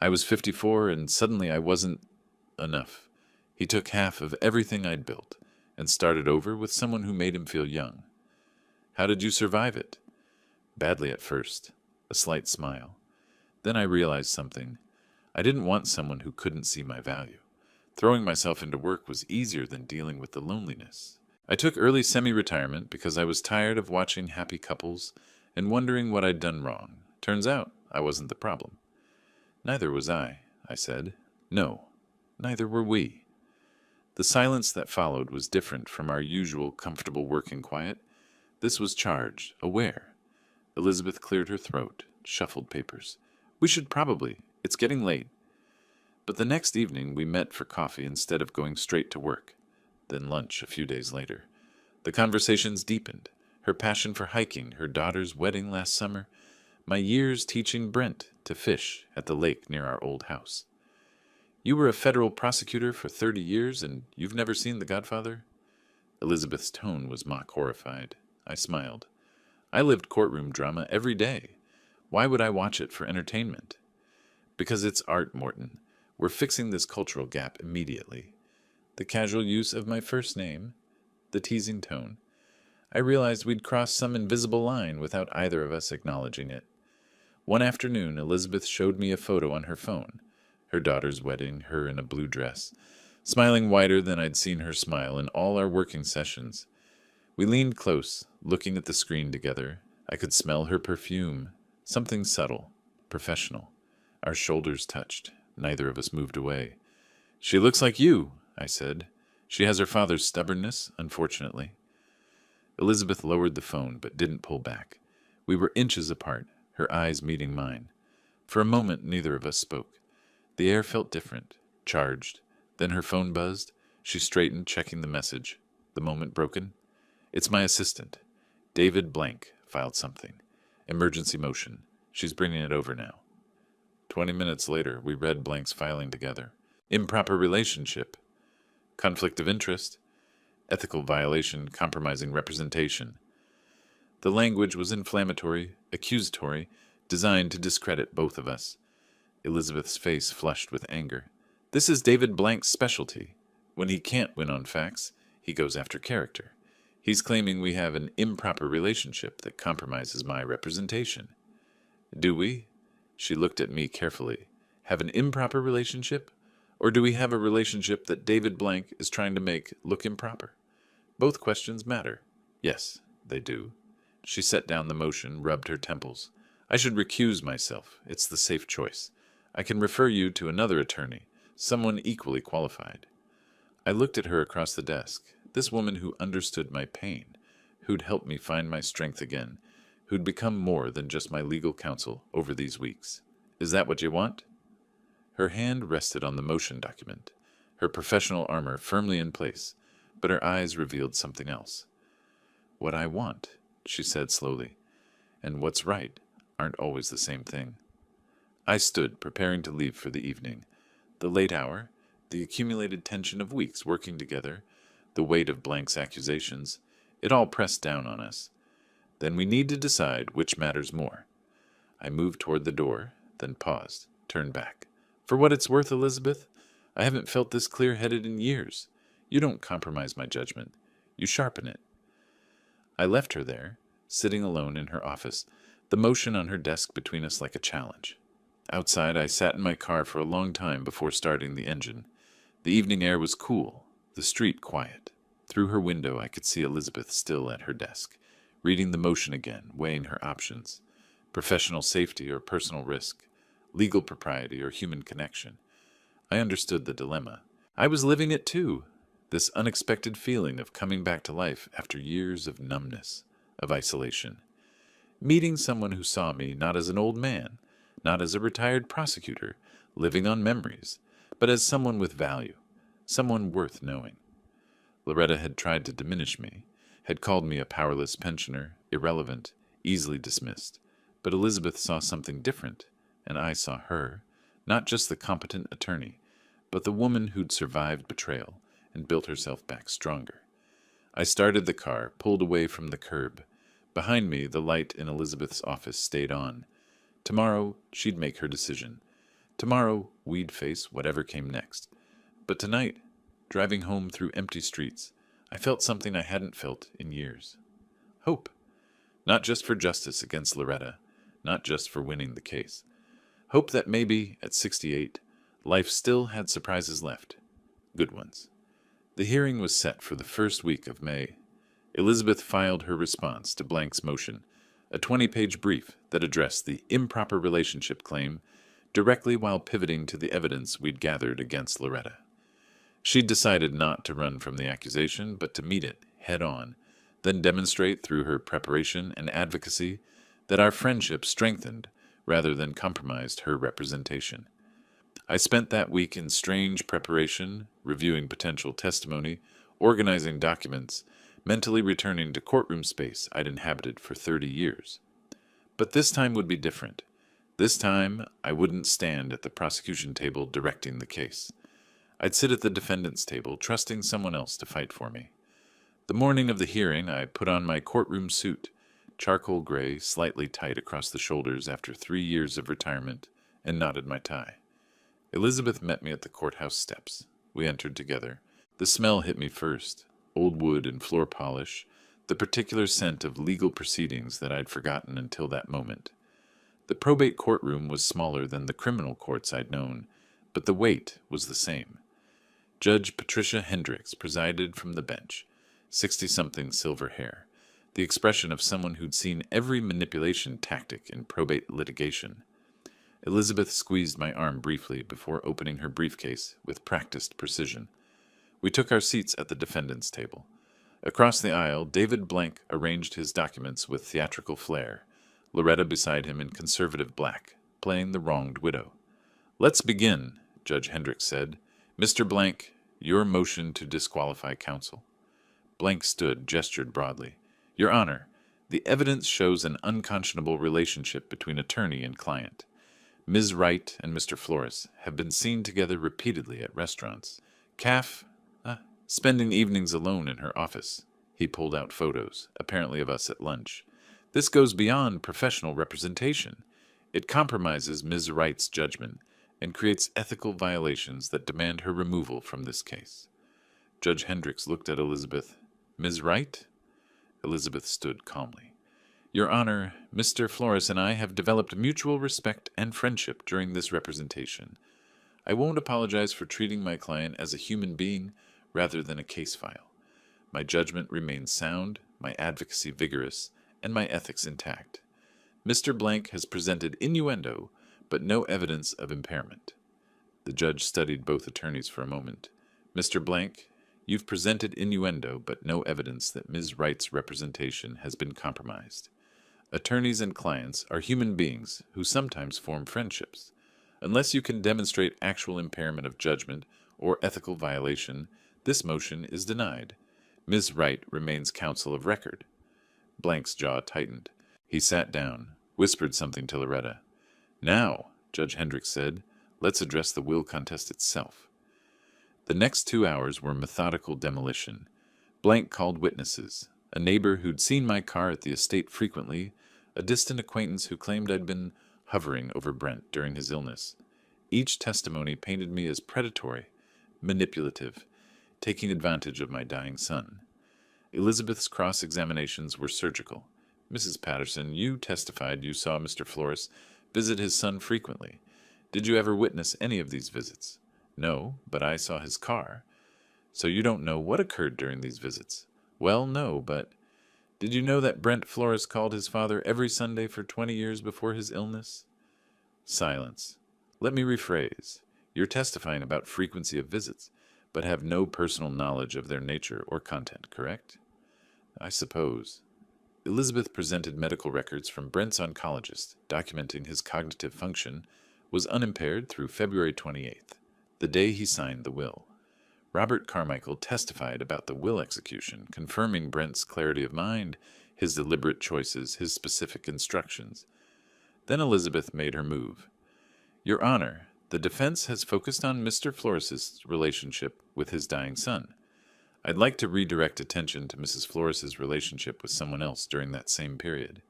I was 54, and suddenly I wasn't enough. He took half of everything I'd built and started over with someone who made him feel young. How did you survive it? Badly at first. A slight smile. Then I realized something. I didn't want someone who couldn't see my value. Throwing myself into work was easier than dealing with the loneliness. I took early semi-retirement because I was tired of watching happy couples and wondering what I'd done wrong. Turns out I wasn't the problem. Neither was I said. No, neither were we. The silence that followed was different from our usual comfortable working quiet. This was charged, aware. Elizabeth cleared her throat, shuffled papers. We should probably. It's getting late. But the next evening we met for coffee instead of going straight to work. Then lunch a few days later. The conversations deepened. Her passion for hiking, her daughter's wedding last summer, my years teaching Brent to fish at the lake near our old house. You were a federal prosecutor for 30 years and you've never seen The Godfather? Elizabeth's tone was mock horrified. I smiled. I lived courtroom drama every day. Why would I watch it for entertainment? Because it's art, Morton. We're fixing this cultural gap immediately. The casual use of my first name, the teasing tone. I realized we'd crossed some invisible line without either of us acknowledging it. One afternoon, Elizabeth showed me a photo on her phone. Her daughter's wedding, her in a blue dress, smiling wider than I'd seen her smile in all our working sessions. We leaned close, looking at the screen together. I could smell her perfume, something subtle, professional. Our shoulders touched. Neither of us moved away. She looks like you, I said. She has her father's stubbornness, unfortunately. Elizabeth lowered the phone, but didn't pull back. We were inches apart, her eyes meeting mine. For a moment, neither of us spoke. The air felt different, charged. Then her phone buzzed. She straightened, checking the message. The moment broken. It's my assistant. David Blank filed something. Emergency motion. She's bringing it over now. 20 minutes later, we read Blank's filing together. Improper relationship. Conflict of interest. Ethical violation compromising representation. The language was inflammatory, accusatory, designed to discredit both of us. Elizabeth's face flushed with anger. This is David Blank's specialty. When he can't win on facts, he goes after character. He's claiming we have an improper relationship that compromises my representation. Do we? She looked at me carefully. Have an improper relationship? Or do we have a relationship that David Blank is trying to make look improper? Both questions matter. Yes, they do. She set down the motion, rubbed her temples. I should recuse myself. It's the safe choice. I can refer you to another attorney, someone equally qualified. I looked at her across the desk, this woman who understood my pain, who'd helped me find my strength again, who'd become more than just my legal counsel over these weeks. Is that what you want? Her hand rested on the motion document, her professional armor firmly in place, but her eyes revealed something else. What I want, she said slowly, and what's right aren't always the same thing. I stood, preparing to leave for the evening. The late hour, the accumulated tension of weeks working together, the weight of Blank's accusations, it all pressed down on us. Then we need to decide which matters more. I moved toward the door, then paused, turned back. For what it's worth, Elizabeth, I haven't felt this clear-headed in years. You don't compromise my judgment. You sharpen it. I left her there, sitting alone in her office, the motion on her desk between us like a challenge. Outside, I sat in my car for a long time before starting the engine. The evening air was cool, the street quiet. Through her window, I could see Elizabeth still at her desk, reading the motion again, weighing her options. Professional safety or personal risk, legal propriety or human connection. I understood the dilemma. I was living it too, this unexpected feeling of coming back to life after years of numbness, of isolation. Meeting someone who saw me not as an old man, not as a retired prosecutor, living on memories, but as someone with value, someone worth knowing. Loretta had tried to diminish me, had called me a powerless pensioner, irrelevant, easily dismissed. But Elizabeth saw something different, and I saw her, not just the competent attorney, but the woman who'd survived betrayal and built herself back stronger. I started the car, pulled away from the curb. Behind me, the light in Elizabeth's office stayed on. Tomorrow, she'd make her decision. Tomorrow, we'd face whatever came next. But tonight, driving home through empty streets, I felt something I hadn't felt in years. Hope. Not just for justice against Loretta, not just for winning the case. Hope that maybe, at 68, life still had surprises left. Good ones. The hearing was set for the first week of May. Elizabeth filed her response to Blank's motion, a 20-page brief that addressed the improper relationship claim directly while pivoting to the evidence we'd gathered against Loretta. She'd decided not to run from the accusation, but to meet it head-on, then demonstrate through her preparation and advocacy that our friendship strengthened rather than compromised her representation. I spent that week in strange preparation, reviewing potential testimony, organizing documents, mentally returning to courtroom space I'd inhabited for 30 years. But this time would be different. This time, I wouldn't stand at the prosecution table directing the case. I'd sit at the defendant's table, trusting someone else to fight for me. The morning of the hearing, I put on my courtroom suit, charcoal gray, slightly tight across the shoulders after 3 years of retirement, and knotted my tie. Elizabeth met me at the courthouse steps. We entered together. The smell hit me first, old wood and floor polish, the particular scent of legal proceedings that I'd forgotten until that moment. The probate courtroom was smaller than the criminal courts I'd known, but the weight was the same. Judge Patricia Hendricks presided from the bench, 60-something silver hair, the expression of someone who'd seen every manipulation tactic in probate litigation. Elizabeth squeezed my arm briefly before opening her briefcase with practiced precision. We took our seats at the defendant's table. Across the aisle, David Blank arranged his documents with theatrical flair, Loretta beside him in conservative black, playing the wronged widow. "Let's begin," Judge Hendricks said. "Mr. Blank, your motion to disqualify counsel." Blank stood, gestured broadly. "Your Honor, the evidence shows an unconscionable relationship between attorney and client. Ms. Wright and Mr. Flores have been seen together repeatedly at restaurants. Spending evenings alone in her office." He pulled out photos, apparently of us at lunch. "This goes beyond professional representation. It compromises Ms. Wright's judgment and creates ethical violations that demand her removal from this case." Judge Hendricks looked at Elizabeth. "Ms. Wright?" Elizabeth stood calmly. "Your Honor, Mr. Flores and I have developed mutual respect and friendship during this representation. I won't apologize for treating my client as a human being rather than a case file. My judgment remains sound, my advocacy vigorous, and my ethics intact. Mr. Blank has presented innuendo, but no evidence of impairment." The judge studied both attorneys for a moment. "Mr. Blank, you've presented innuendo, but no evidence that Ms. Wright's representation has been compromised. Attorneys and clients are human beings who sometimes form friendships. Unless you can demonstrate actual impairment of judgment or ethical violation, this motion is denied. Ms. Wright remains counsel of record." Blank's jaw tightened. He sat down, whispered something to Loretta. "Now," Judge Hendricks said, "let's address the will contest itself." The next 2 hours were methodical demolition. Blank called witnesses, a neighbor who'd seen my car at the estate frequently, a distant acquaintance who claimed I'd been hovering over Brent during his illness. Each testimony painted me as predatory, manipulative, taking advantage of my dying son. Elizabeth's cross-examinations were surgical. Mrs. Patterson, you testified you saw Mr. Flores visit his son frequently. Did you ever witness any of these visits? No, but I saw his car. So you don't know what occurred during these visits? Well, no, but did you know that Brent Flores called his father every Sunday for 20 years before his illness? Silence. Let me rephrase. You're testifying about frequency of visits, but have no personal knowledge of their nature or content, correct? I suppose. Elizabeth presented medical records from Brent's oncologist, documenting his cognitive function was unimpaired through February 28th, the day he signed the will. Robert Carmichael testified about the will execution, confirming Brent's clarity of mind, his deliberate choices, his specific instructions. Then Elizabeth made her move. Your Honor, the defense has focused on Mr. Flores's relationship with his dying son. I'd like to redirect attention to Mrs. Flores's relationship with someone else during that same period.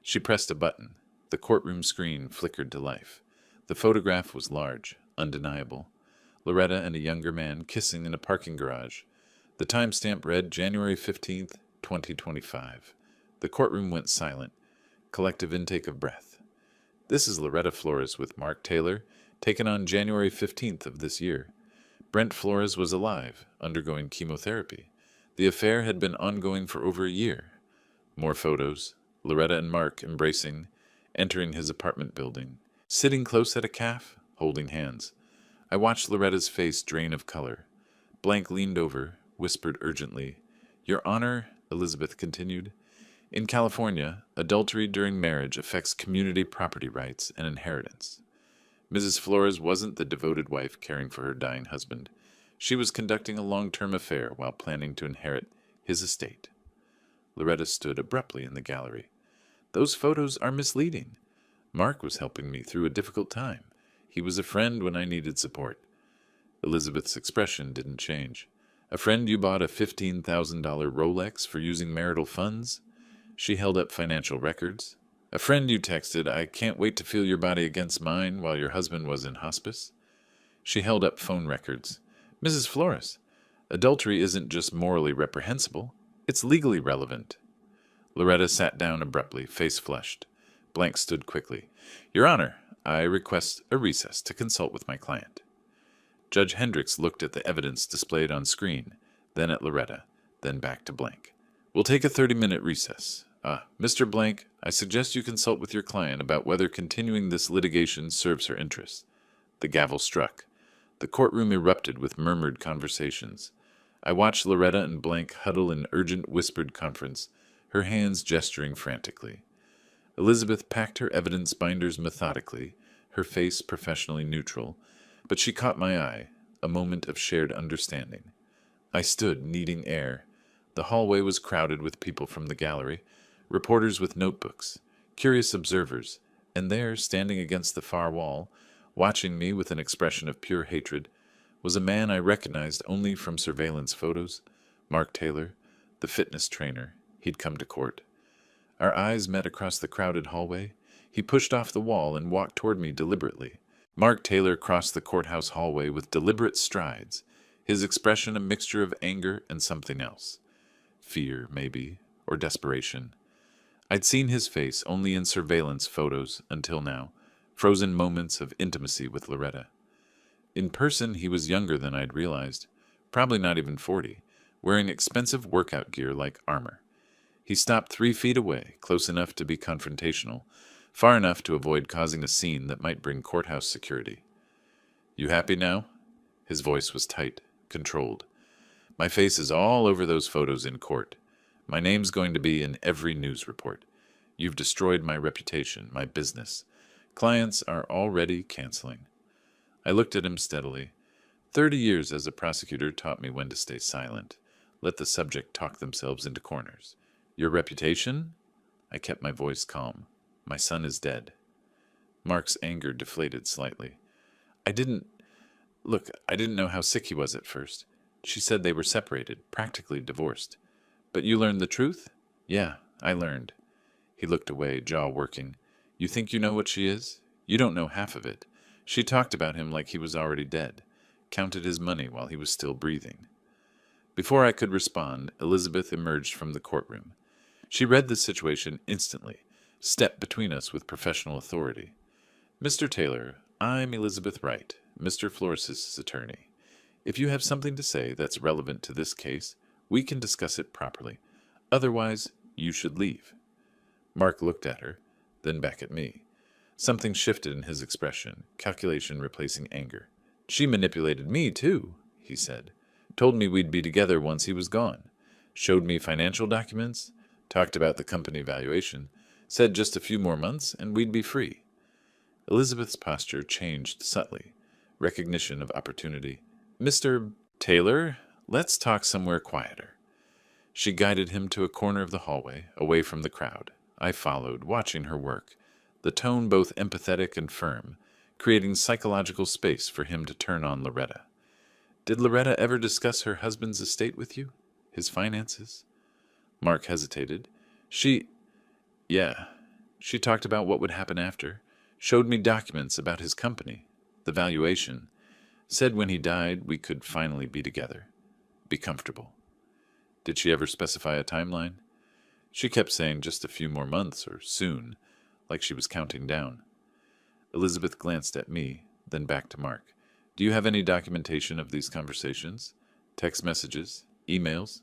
She pressed a button. The courtroom screen flickered to life. The photograph was large, undeniable. Loretta and a younger man kissing in a parking garage. The timestamp read January 15th, 2025. The courtroom went silent. Collective intake of breath. This is Loretta Flores with Mark Taylor, taken on January 15th of this year. Brent Flores was alive, undergoing chemotherapy. The affair had been ongoing for over a year. More photos. Loretta and Mark embracing, entering his apartment building. Sitting close at a cafe, holding hands. I watched Loretta's face drain of color. Blank leaned over, whispered urgently. Your Honor, Elizabeth continued, in California, adultery during marriage affects community property rights and inheritance. Mrs. Flores wasn't the devoted wife caring for her dying husband. She was conducting a long-term affair while planning to inherit his estate. Loretta stood abruptly in the gallery. Those photos are misleading. Mark was helping me through a difficult time. He was a friend when I needed support. Elizabeth's expression didn't change. A friend you bought a $15,000 Rolex for using marital funds? She held up financial records. A friend you texted, I can't wait to feel your body against mine while your husband was in hospice? She held up phone records. Mrs. Flores, adultery isn't just morally reprehensible, it's legally relevant. Loretta sat down abruptly, face flushed. Blank stood quickly. Your Honor, I request a recess to consult with my client. Judge Hendricks looked at the evidence displayed on screen, then at Loretta, then back to Blank. We'll take a 30-minute recess. Mr. Blank, I suggest you consult with your client about whether continuing this litigation serves her interests. The gavel struck. The courtroom erupted with murmured conversations. I watched Loretta and Blank huddle in urgent whispered conference, her hands gesturing frantically. Elizabeth packed her evidence binders methodically, her face professionally neutral, but she caught my eye, a moment of shared understanding. I stood, needing air. The hallway was crowded with people from the gallery, reporters with notebooks, curious observers, and there, standing against the far wall, watching me with an expression of pure hatred, was a man I recognized only from surveillance photos, Mark Taylor, the fitness trainer. He'd come to court. Our eyes met across the crowded hallway. He pushed off the wall and walked toward me deliberately. Mark Taylor crossed the courthouse hallway with deliberate strides, his expression a mixture of anger and something else. Fear, maybe, or desperation. I'd seen his face only in surveillance photos until now, frozen moments of intimacy with Loretta. In person, he was younger than I'd realized, probably not even 40, wearing expensive workout gear like armor. He stopped 3 feet away, close enough to be confrontational, far enough to avoid causing a scene that might bring courthouse security. You happy now? His voice was tight, controlled. My face is all over those photos in court. My name's going to be in every news report. You've destroyed my reputation, my business. Clients are already canceling. I looked at him steadily. 30 years as a prosecutor taught me when to stay silent. Let the subject talk themselves into corners. Your reputation? I kept my voice calm. My son is dead. Mark's anger deflated slightly. I didn't know how sick he was at first. She said they were separated, practically divorced. But you learned the truth? Yeah, I learned. He looked away, jaw working. You think you know what she is? You don't know half of it. She talked about him like he was already dead, counted his money while he was still breathing. Before I could respond, Elizabeth emerged from the courtroom. She read the situation instantly, stepped between us with professional authority. "Mr. Taylor, I'm Elizabeth Wright, Mr. Flores's attorney. If you have something to say that's relevant to this case, we can discuss it properly. Otherwise, you should leave." Mark looked at her, then back at me. Something shifted in his expression, calculation replacing anger. "She manipulated me, too," he said. "Told me we'd be together once he was gone. Showed me financial documents, talked about the company valuation, said just a few more months and we'd be free." Elizabeth's posture changed subtly. Recognition of opportunity. "Mr. Taylor, let's talk somewhere quieter." She guided him to a corner of the hallway, away from the crowd. I followed, watching her work, the tone both empathetic and firm, creating psychological space for him to turn on Loretta. "Did Loretta ever discuss her husband's estate with you? His finances?" Mark hesitated. Yeah. She talked about what would happen after. Showed me documents about his company, the valuation. Said when he died, we could finally be together. Be comfortable." "Did she ever specify a timeline?" "She kept saying just a few more months or soon, like she was counting down." Elizabeth glanced at me, then back to Mark. "Do you have any documentation of these conversations? Text messages? Emails?"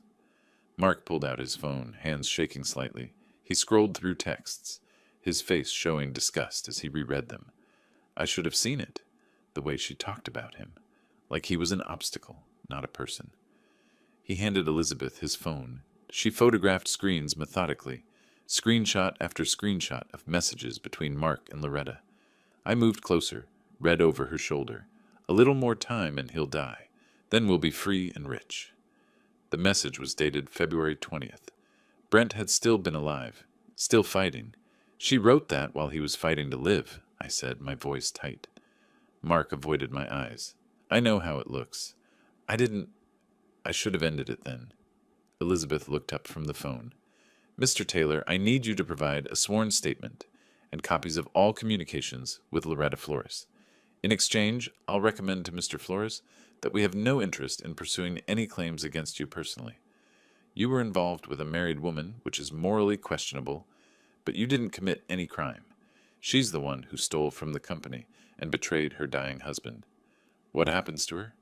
Mark pulled out his phone, hands shaking slightly. He scrolled through texts, his face showing disgust as he reread them. I should have seen it, the way she talked about him, like he was an obstacle, not a person. He handed Elizabeth his phone. She photographed screens methodically, screenshot after screenshot of messages between Mark and Loretta. I moved closer, read over her shoulder. "A little more time and he'll die. Then we'll be free and rich." The message was dated February 20th. Brent had still been alive, still fighting. "She wrote that while he was fighting to live," I said, my voice tight. Mark avoided my eyes. "I know how it looks. I should have ended it then." Elizabeth looked up from the phone. "Mr. Taylor, I need you to provide a sworn statement and copies of all communications with Loretta Flores. In exchange, I'll recommend to Mr. Flores that we have no interest in pursuing any claims against you personally. You were involved with a married woman, which is morally questionable, but you didn't commit any crime. She's the one who stole from the company and betrayed her dying husband. What happens to her?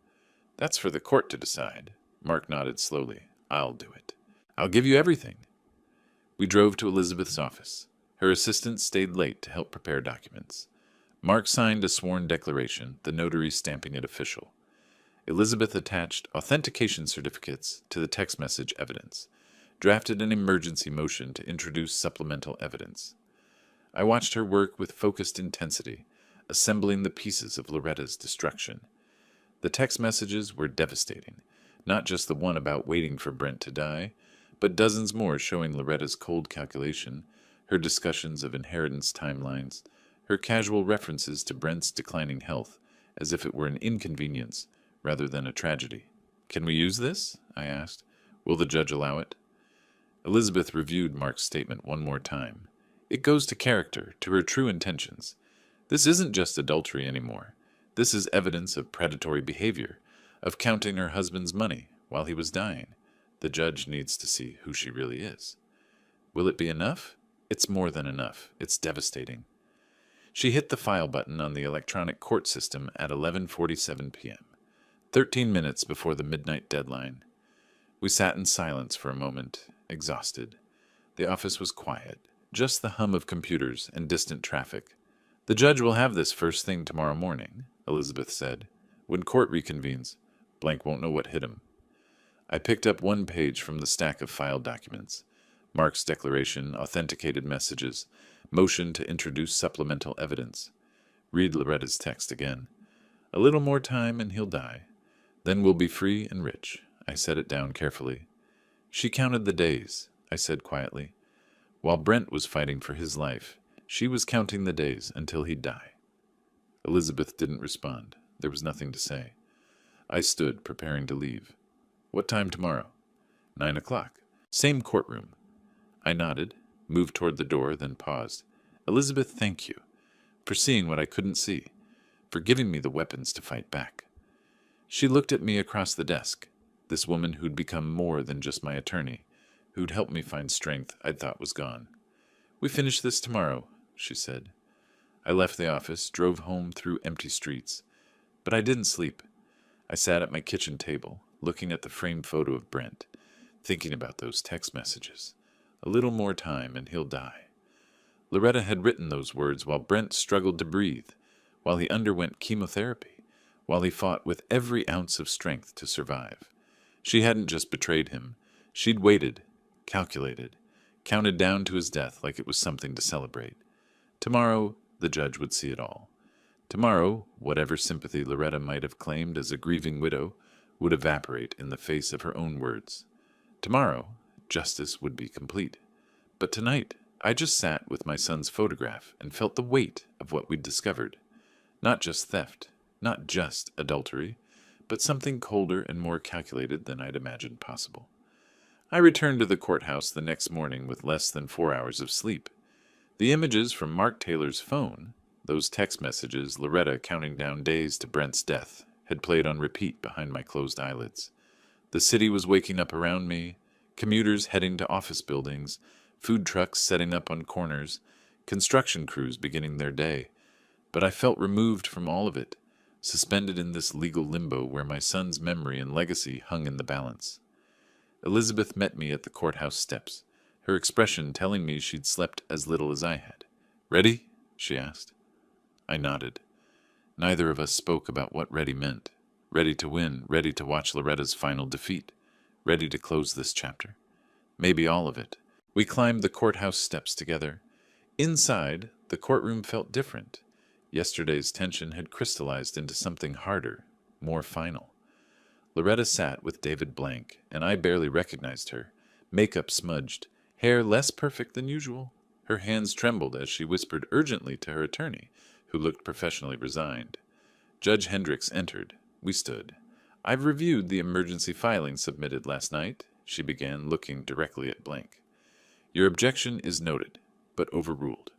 That's for the court to decide." Mark nodded slowly. "I'll do it. I'll give you everything." We drove to Elizabeth's office. Her assistant stayed late to help prepare documents. Mark signed a sworn declaration, the notary stamping it official. Elizabeth attached authentication certificates to the text message evidence, drafted an emergency motion to introduce supplemental evidence. I watched her work with focused intensity, assembling the pieces of Loretta's destruction. The text messages were devastating, not just the one about waiting for Brent to die, but dozens more showing Loretta's cold calculation, her discussions of inheritance timelines, her casual references to Brent's declining health, as if it were an inconvenience rather than a tragedy. "Can we use this?" I asked. "Will the judge allow it?" Elizabeth reviewed Mark's statement one more time. "It goes to character, to her true intentions. This isn't just adultery anymore. This is evidence of predatory behavior, of counting her husband's money while he was dying. The judge needs to see who she really is." "Will it be enough?" "It's more than enough. It's devastating." She hit the file button on the electronic court system at 11:47 p.m., 13 minutes before the midnight deadline. We sat in silence for a moment, exhausted. The office was quiet, just the hum of computers and distant traffic. "The judge will have this first thing tomorrow morning," Elizabeth said. "When court reconvenes, Blank won't know what hit him." I picked up one page from the stack of filed documents. Mark's declaration, authenticated messages, motion to introduce supplemental evidence. Read Loretta's text again. "A little more time and he'll die. Then we'll be free and rich." I set it down carefully. "She counted the days," I said quietly. "While Brent was fighting for his life, she was counting the days until he'd die." Elizabeth didn't respond. There was nothing to say. I stood, preparing to leave. "What time tomorrow?" 9 o'clock. Same courtroom." I nodded, moved toward the door, then paused. "Elizabeth, thank you. For seeing what I couldn't see. for giving me the weapons to fight back. She looked at me across the desk, this woman who'd become more than just my attorney, who'd helped me find strength I'd thought was gone. "We finish this tomorrow," she said. I left the office, drove home through empty streets. But I didn't sleep. I sat at my kitchen table, looking at the framed photo of Brent, thinking about those text messages. A little more time and he'll die. Loretta had written those words while Brent struggled to breathe, while he underwent chemotherapy, while he fought with every ounce of strength to survive. She hadn't just betrayed him. She'd waited, calculated, counted down to his death like it was something to celebrate. Tomorrow, the judge would see it all. Tomorrow, whatever sympathy Loretta might have claimed as a grieving widow would evaporate in the face of her own words. Tomorrow, justice would be complete. But tonight, I just sat with my son's photograph and felt the weight of what we'd discovered. Not just theft, not just adultery, but something colder and more calculated than I'd imagined possible. I returned to the courthouse the next morning with less than 4 hours of sleep. The images from Mark Taylor's phone, those text messages Loretta counting down days to Brent's death, had played on repeat behind my closed eyelids. The city was waking up around me, commuters heading to office buildings, food trucks setting up on corners, construction crews beginning their day. But I felt removed from all of it, suspended in this legal limbo where my son's memory and legacy hung in the balance. Elizabeth met me at the courthouse steps, her expression telling me she'd slept as little as I had. "Ready?" she asked. I nodded. Neither of us spoke about what ready meant. Ready to win, ready to watch Loretta's final defeat, ready to close this chapter. Maybe all of it. We climbed the courthouse steps together. Inside, the courtroom felt different. Yesterday's tension had crystallized into something harder, more final. Loretta sat with David Blank, and I barely recognized her. Makeup smudged, hair less perfect than usual. Her hands trembled as she whispered urgently to her attorney, who looked professionally resigned. Judge Hendricks entered. We stood. "I've reviewed the emergency filing submitted last night," she began, looking directly at Blank. "Your objection is noted, but overruled.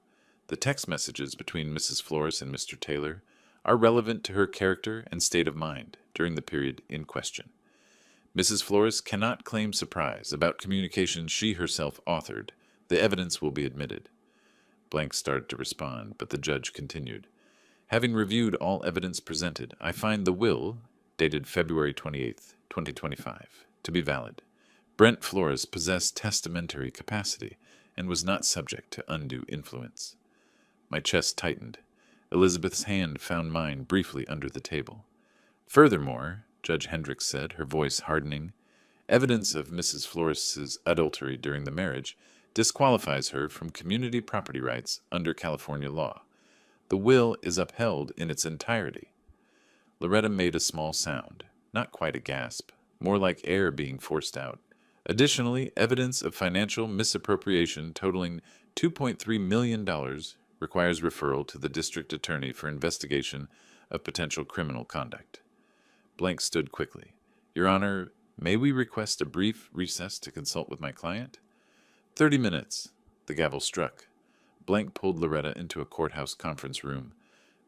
The text messages between Mrs. Flores and Mr. Taylor are relevant to her character and state of mind during the period in question. Mrs. Flores cannot claim surprise about communications she herself authored. The evidence will be admitted." Blank started to respond, but the judge continued. "Having reviewed all evidence presented, I find the will, dated February 28, 2025, to be valid. Brent Flores possessed testamentary capacity and was not subject to undue influence." My chest tightened. Elizabeth's hand found mine briefly under the table. "Furthermore," Judge Hendricks said, her voice hardening, "evidence of Mrs. Flores's adultery during the marriage disqualifies her from community property rights under California law. The will is upheld in its entirety." Loretta made a small sound, not quite a gasp, more like air being forced out. "Additionally, evidence of financial misappropriation totaling $2.3 million requires referral to the district attorney for investigation of potential criminal conduct." Blank stood quickly. "Your Honor, may we request a brief recess to consult with my client?" 30 minutes. The gavel struck. Blank pulled Loretta into a courthouse conference room.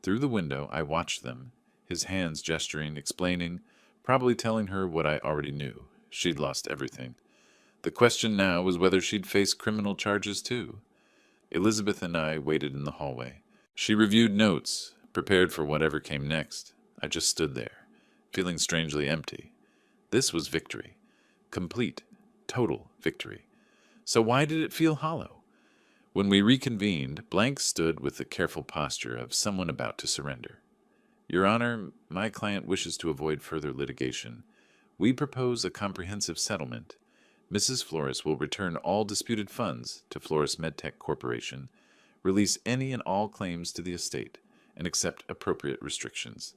Through the window, I watched them, his hands gesturing, explaining, probably telling her what I already knew. She'd lost everything. The question now was whether she'd face criminal charges too. Elizabeth and I waited in the hallway. She reviewed notes, prepared for whatever came next. I just stood there, feeling strangely empty. This was victory. Complete, total victory. So why did it feel hollow? When we reconvened, Blank stood with the careful posture of someone about to surrender. "Your Honor, my client wishes to avoid further litigation. We propose a comprehensive settlement. Mrs. Flores will return all disputed funds to Flores MedTech Corporation, release any and all claims to the estate, and accept appropriate restrictions.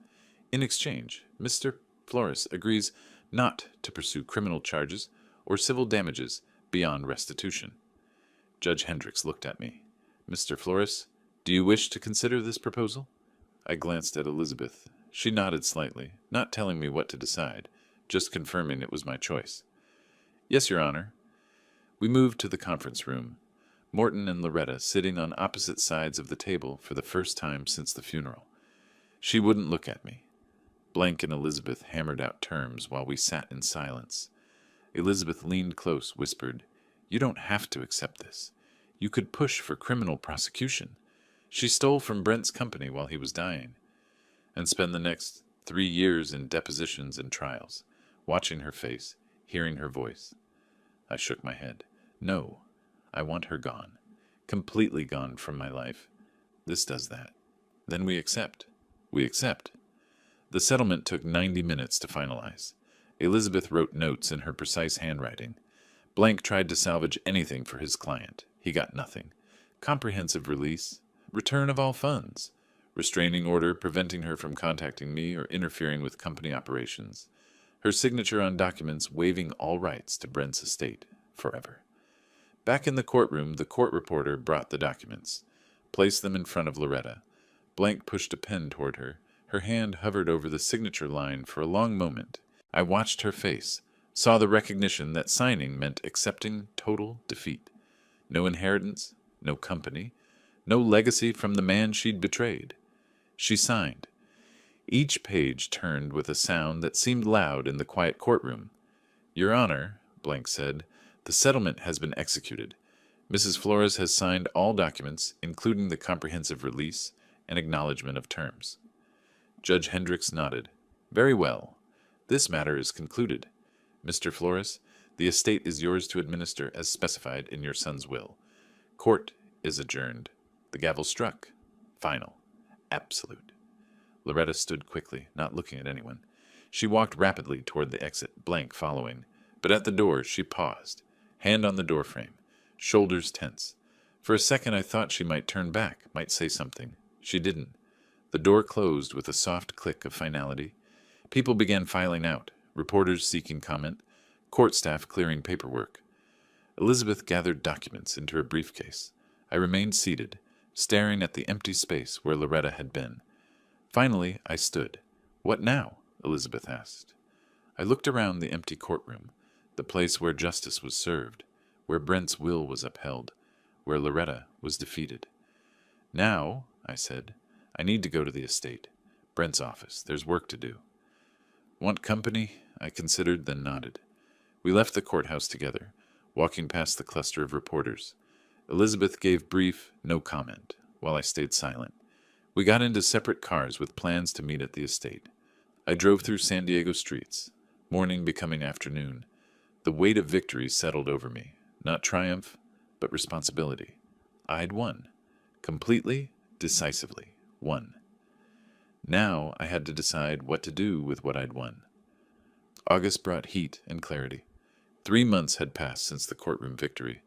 In exchange, Mr. Flores agrees not to pursue criminal charges or civil damages beyond restitution." Judge Hendricks looked at me. "Mr. Flores, do you wish to consider this proposal?" I glanced at Elizabeth. She nodded slightly, not telling me what to decide, just confirming it was my choice. "Yes, Your Honor." We moved to the conference room, Morton and Loretta sitting on opposite sides of the table for the first time since the funeral. She wouldn't look at me. Blank and Elizabeth hammered out terms while we sat in silence. Elizabeth leaned close, whispered, "You don't have to accept this. You could push for criminal prosecution. She stole from Brent's company while he was dying." And spend the next 3 years in depositions and trials, watching her face, hearing her voice. I shook my head. No, I want her gone. Completely gone from my life. This does that. Then we accept. We accept. The settlement took 90 minutes to finalize. Elizabeth wrote notes in her precise handwriting. Blank tried to salvage anything for his client. He got nothing. Comprehensive release. Return of all funds. Restraining order preventing her from contacting me or interfering with company operations. Her signature on documents waiving all rights to Brent's estate forever. Back in the courtroom, the court reporter brought the documents, placed them in front of Loretta. Blank pushed a pen toward her. Her hand hovered over the signature line for a long moment. I watched her face, saw the recognition that signing meant accepting total defeat. No inheritance, no company, no legacy from the man she'd betrayed. She signed. Each page turned with a sound that seemed loud in the quiet courtroom. "Your Honor," Blank said, "the settlement has been executed. Mrs. Flores has signed all documents, including the comprehensive release and acknowledgement of terms." Judge Hendricks nodded. "Very well. This matter is concluded. Mr. Flores, the estate is yours to administer as specified in your son's will. Court is adjourned." The gavel struck. Final. Absolute. Loretta stood quickly, not looking at anyone. She walked rapidly toward the exit, Blank following. But at the door, she paused, hand on the doorframe, shoulders tense. For a second I thought she might turn back, might say something. She didn't. The door closed with a soft click of finality. People began filing out, reporters seeking comment, court staff clearing paperwork. Elizabeth gathered documents into her briefcase. I remained seated, staring at the empty space where Loretta had been. Finally, I stood. "What now?" Elizabeth asked. I looked around the empty courtroom, the place where justice was served, where Brent's will was upheld, where Loretta was defeated. "Now," I said, "I need to go to the estate. Brent's office. There's work to do." "Want company?" I considered, then nodded. We left the courthouse together, walking past the cluster of reporters. Elizabeth gave brief, no comment, while I stayed silent. We got into separate cars with plans to meet at the estate. I drove through San Diego streets, morning becoming afternoon. The weight of victory settled over me, not triumph, but responsibility. I'd won. Completely, decisively, won. Now I had to decide what to do with what I'd won. August brought heat and clarity. 3 months had passed since the courtroom victory.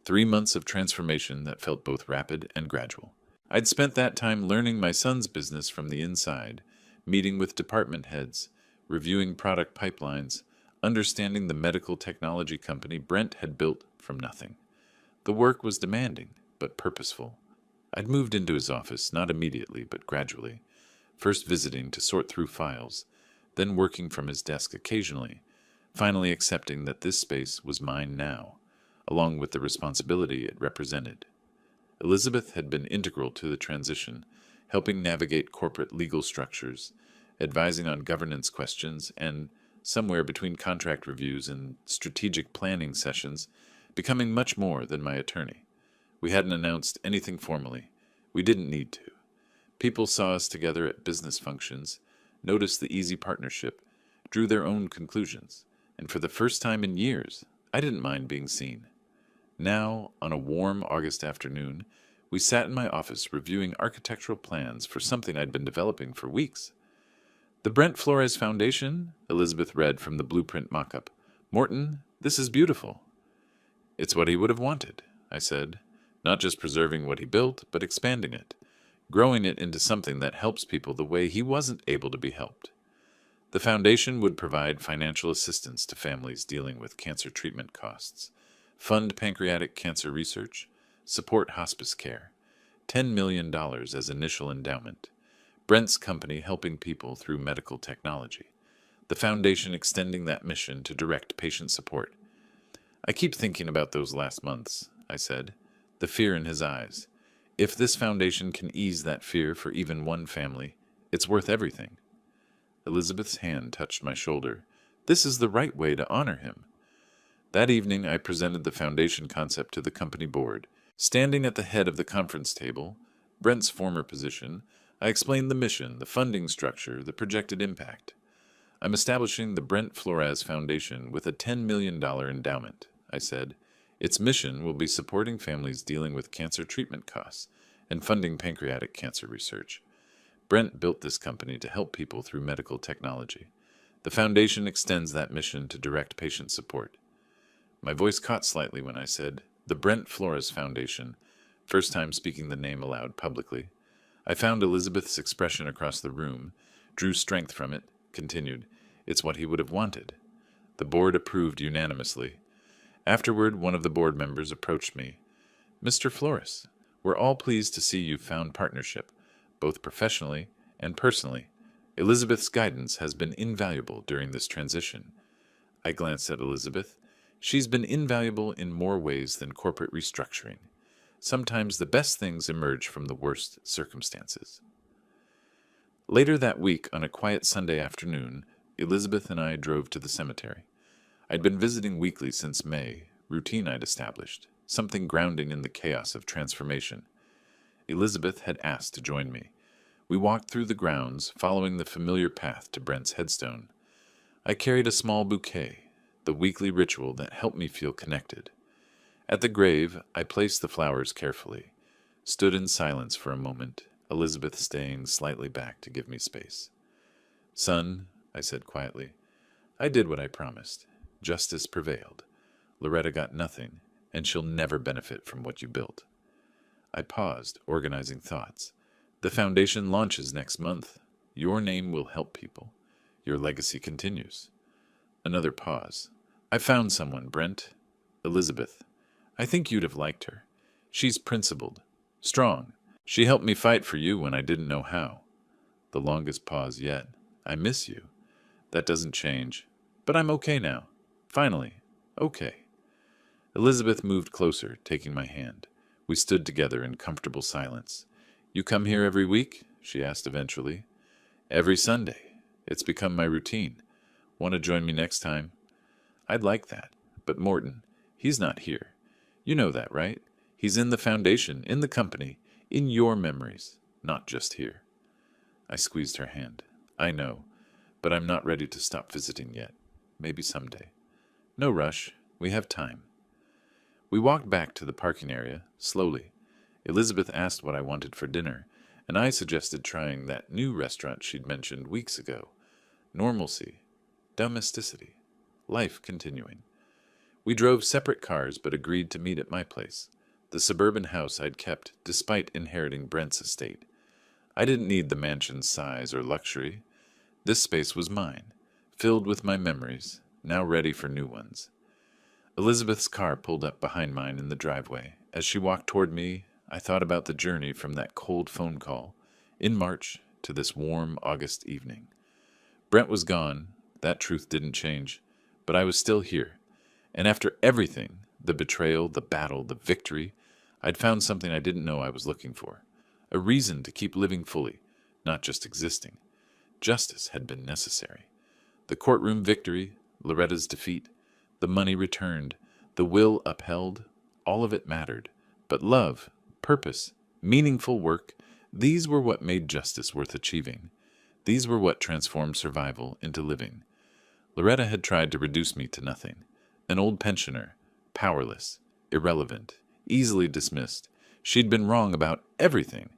3 months of transformation that felt both rapid and gradual. I'd spent that time learning my son's business from the inside, meeting with department heads, reviewing product pipelines, understanding the medical technology company Brent had built from nothing. The work was demanding, but purposeful. I'd moved into his office, not immediately, but gradually, first visiting to sort through files, then working from his desk occasionally, finally accepting that this space was mine now, along with the responsibility it represented. Elizabeth had been integral to the transition, helping navigate corporate legal structures, advising on governance questions, and, somewhere between contract reviews and strategic planning sessions, becoming much more than my attorney. We hadn't announced anything formally. We didn't need to. People saw us together at business functions, noticed the easy partnership, drew their own conclusions, and for the first time in years, I didn't mind being seen. Now, on a warm August afternoon, we sat in my office reviewing architectural plans for something I'd been developing for weeks. "The Brent Flores Foundation," Elizabeth read from the blueprint mock-up. "Morton, this is beautiful." "It's what he would have wanted," I said, "not just preserving what he built, but expanding it, growing it into something that helps people the way he wasn't able to be helped. The foundation would provide financial assistance to families dealing with cancer treatment costs, fund pancreatic cancer research, support hospice care, $10 million as initial endowment, Brent's company helping people through medical technology, the foundation extending that mission to direct patient support." "I keep thinking about those last months," I said, the fear in his eyes. "If this foundation can ease that fear for even one family, It's worth everything. Elizabeth's hand touched my shoulder. This is the right way to honor him. That evening, I presented the foundation concept to the company board. Standing at the head of the conference table, Brent's former position, I explained the mission, the funding structure, the projected impact. I'm establishing the Brent Flores Foundation with a $10 million endowment, I said. Its mission will be supporting families dealing with cancer treatment costs and funding pancreatic cancer research. Brent built this company to help people through medical technology. The foundation extends that mission to direct patient support. My voice caught slightly when I said, the Brent Flores Foundation, first time speaking the name aloud publicly. I found Elizabeth's expression across the room, drew strength from it, continued, it's what he would have wanted. The board approved unanimously. Afterward, one of the board members approached me. Mr. Flores, we're all pleased to see you've found partnership, both professionally and personally. Elizabeth's guidance has been invaluable during this transition. I glanced at Elizabeth. She's been invaluable in more ways than corporate restructuring. Sometimes the best things emerge from the worst circumstances. Later that week, on a quiet Sunday afternoon, Elizabeth and I drove to the cemetery. I'd been visiting weekly since May, routine I'd established, something grounding in the chaos of transformation. Elizabeth had asked to join me. We walked through the grounds, following the familiar path to Brent's headstone. I carried a small bouquet, the weekly ritual that helped me feel connected. At the grave, I placed the flowers carefully, stood in silence for a moment, Elizabeth staying slightly back to give me space. Son, I said quietly, I did what I promised. Justice prevailed. Loretta got nothing, and she'll never benefit from what you built. I paused, organizing thoughts. The foundation launches next month. Your name will help people. Your legacy continues. Another pause. I found someone, Brent. Elizabeth. I think you'd have liked her. She's principled, strong. She helped me fight for you when I didn't know how. The longest pause yet. I miss you. That doesn't change. But I'm okay now. Finally, okay. Elizabeth moved closer, taking my hand. We stood together in comfortable silence. You come here every week? She asked eventually. Every Sunday. It's become my routine. Want to join me next time? I'd like that. But Morton, he's not here. You know that, right? He's in the foundation, in the company, in your memories, not just here. I squeezed her hand. I know, but I'm not ready to stop visiting yet. Maybe someday. No rush. We have time. We walked back to the parking area, slowly. Elizabeth asked what I wanted for dinner, and I suggested trying that new restaurant she'd mentioned weeks ago. Normalcy. Domesticity. Life continuing. We drove separate cars but agreed to meet at my place, the suburban house I'd kept despite inheriting Brent's estate. I didn't need the mansion's size or luxury. This space was mine, filled with my memories, now ready for new ones. Elizabeth's car pulled up behind mine in the driveway. As she walked toward me, I thought about the journey from that cold phone call in March to this warm August evening. Brent was gone. That truth didn't change, but I was still here. And after everything, the betrayal, the battle, the victory, I'd found something I didn't know I was looking for. A reason to keep living fully, not just existing. Justice had been necessary. The courtroom victory, Loretta's defeat, the money returned, the will upheld, all of it mattered. But love, purpose, meaningful work, these were what made justice worth achieving. These were what transformed survival into living. Loretta had tried to reduce me to nothing. An old pensioner, powerless, irrelevant, easily dismissed. She'd been wrong about everything.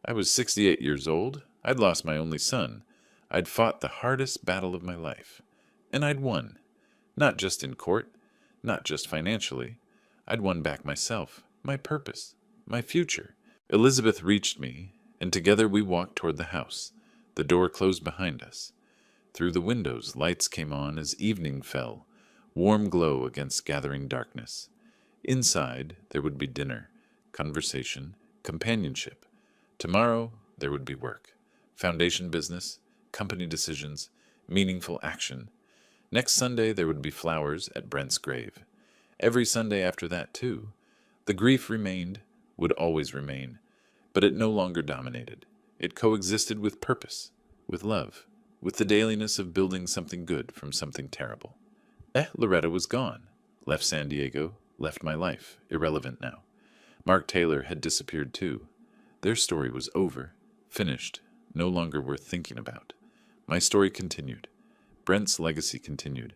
I was 68 years old. I'd lost my only son. I'd fought the hardest battle of my life. And I'd won. Not just in court, not just financially. I'd won back myself, my purpose, my future. Elizabeth reached me, and together we walked toward the house. The door closed behind us. Through the windows, lights came on as evening fell, warm glow against gathering darkness. Inside, there would be dinner, conversation, companionship. Tomorrow, there would be work, foundation business, company decisions, meaningful action. Next Sunday, there would be flowers at Brent's grave. Every Sunday after that, too. The grief remained, would always remain, but it no longer dominated. It coexisted with purpose, with love, with the dailiness of building something good from something terrible. Loretta was gone. Left San Diego, left my life, irrelevant now. Mark Taylor had disappeared too. Their story was over, finished, no longer worth thinking about. My story continued. Brent's legacy continued.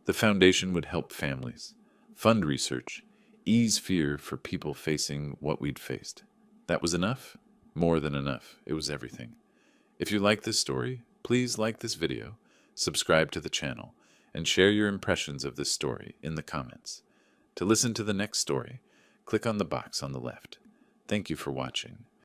The foundation would help families, fund research, ease fear for people facing what we'd faced. That was enough? More than enough. It was everything. If you like this story, please like this video, subscribe to the channel, and share your impressions of this story in the comments. To listen to the next story, click on the box on the left. Thank you for watching.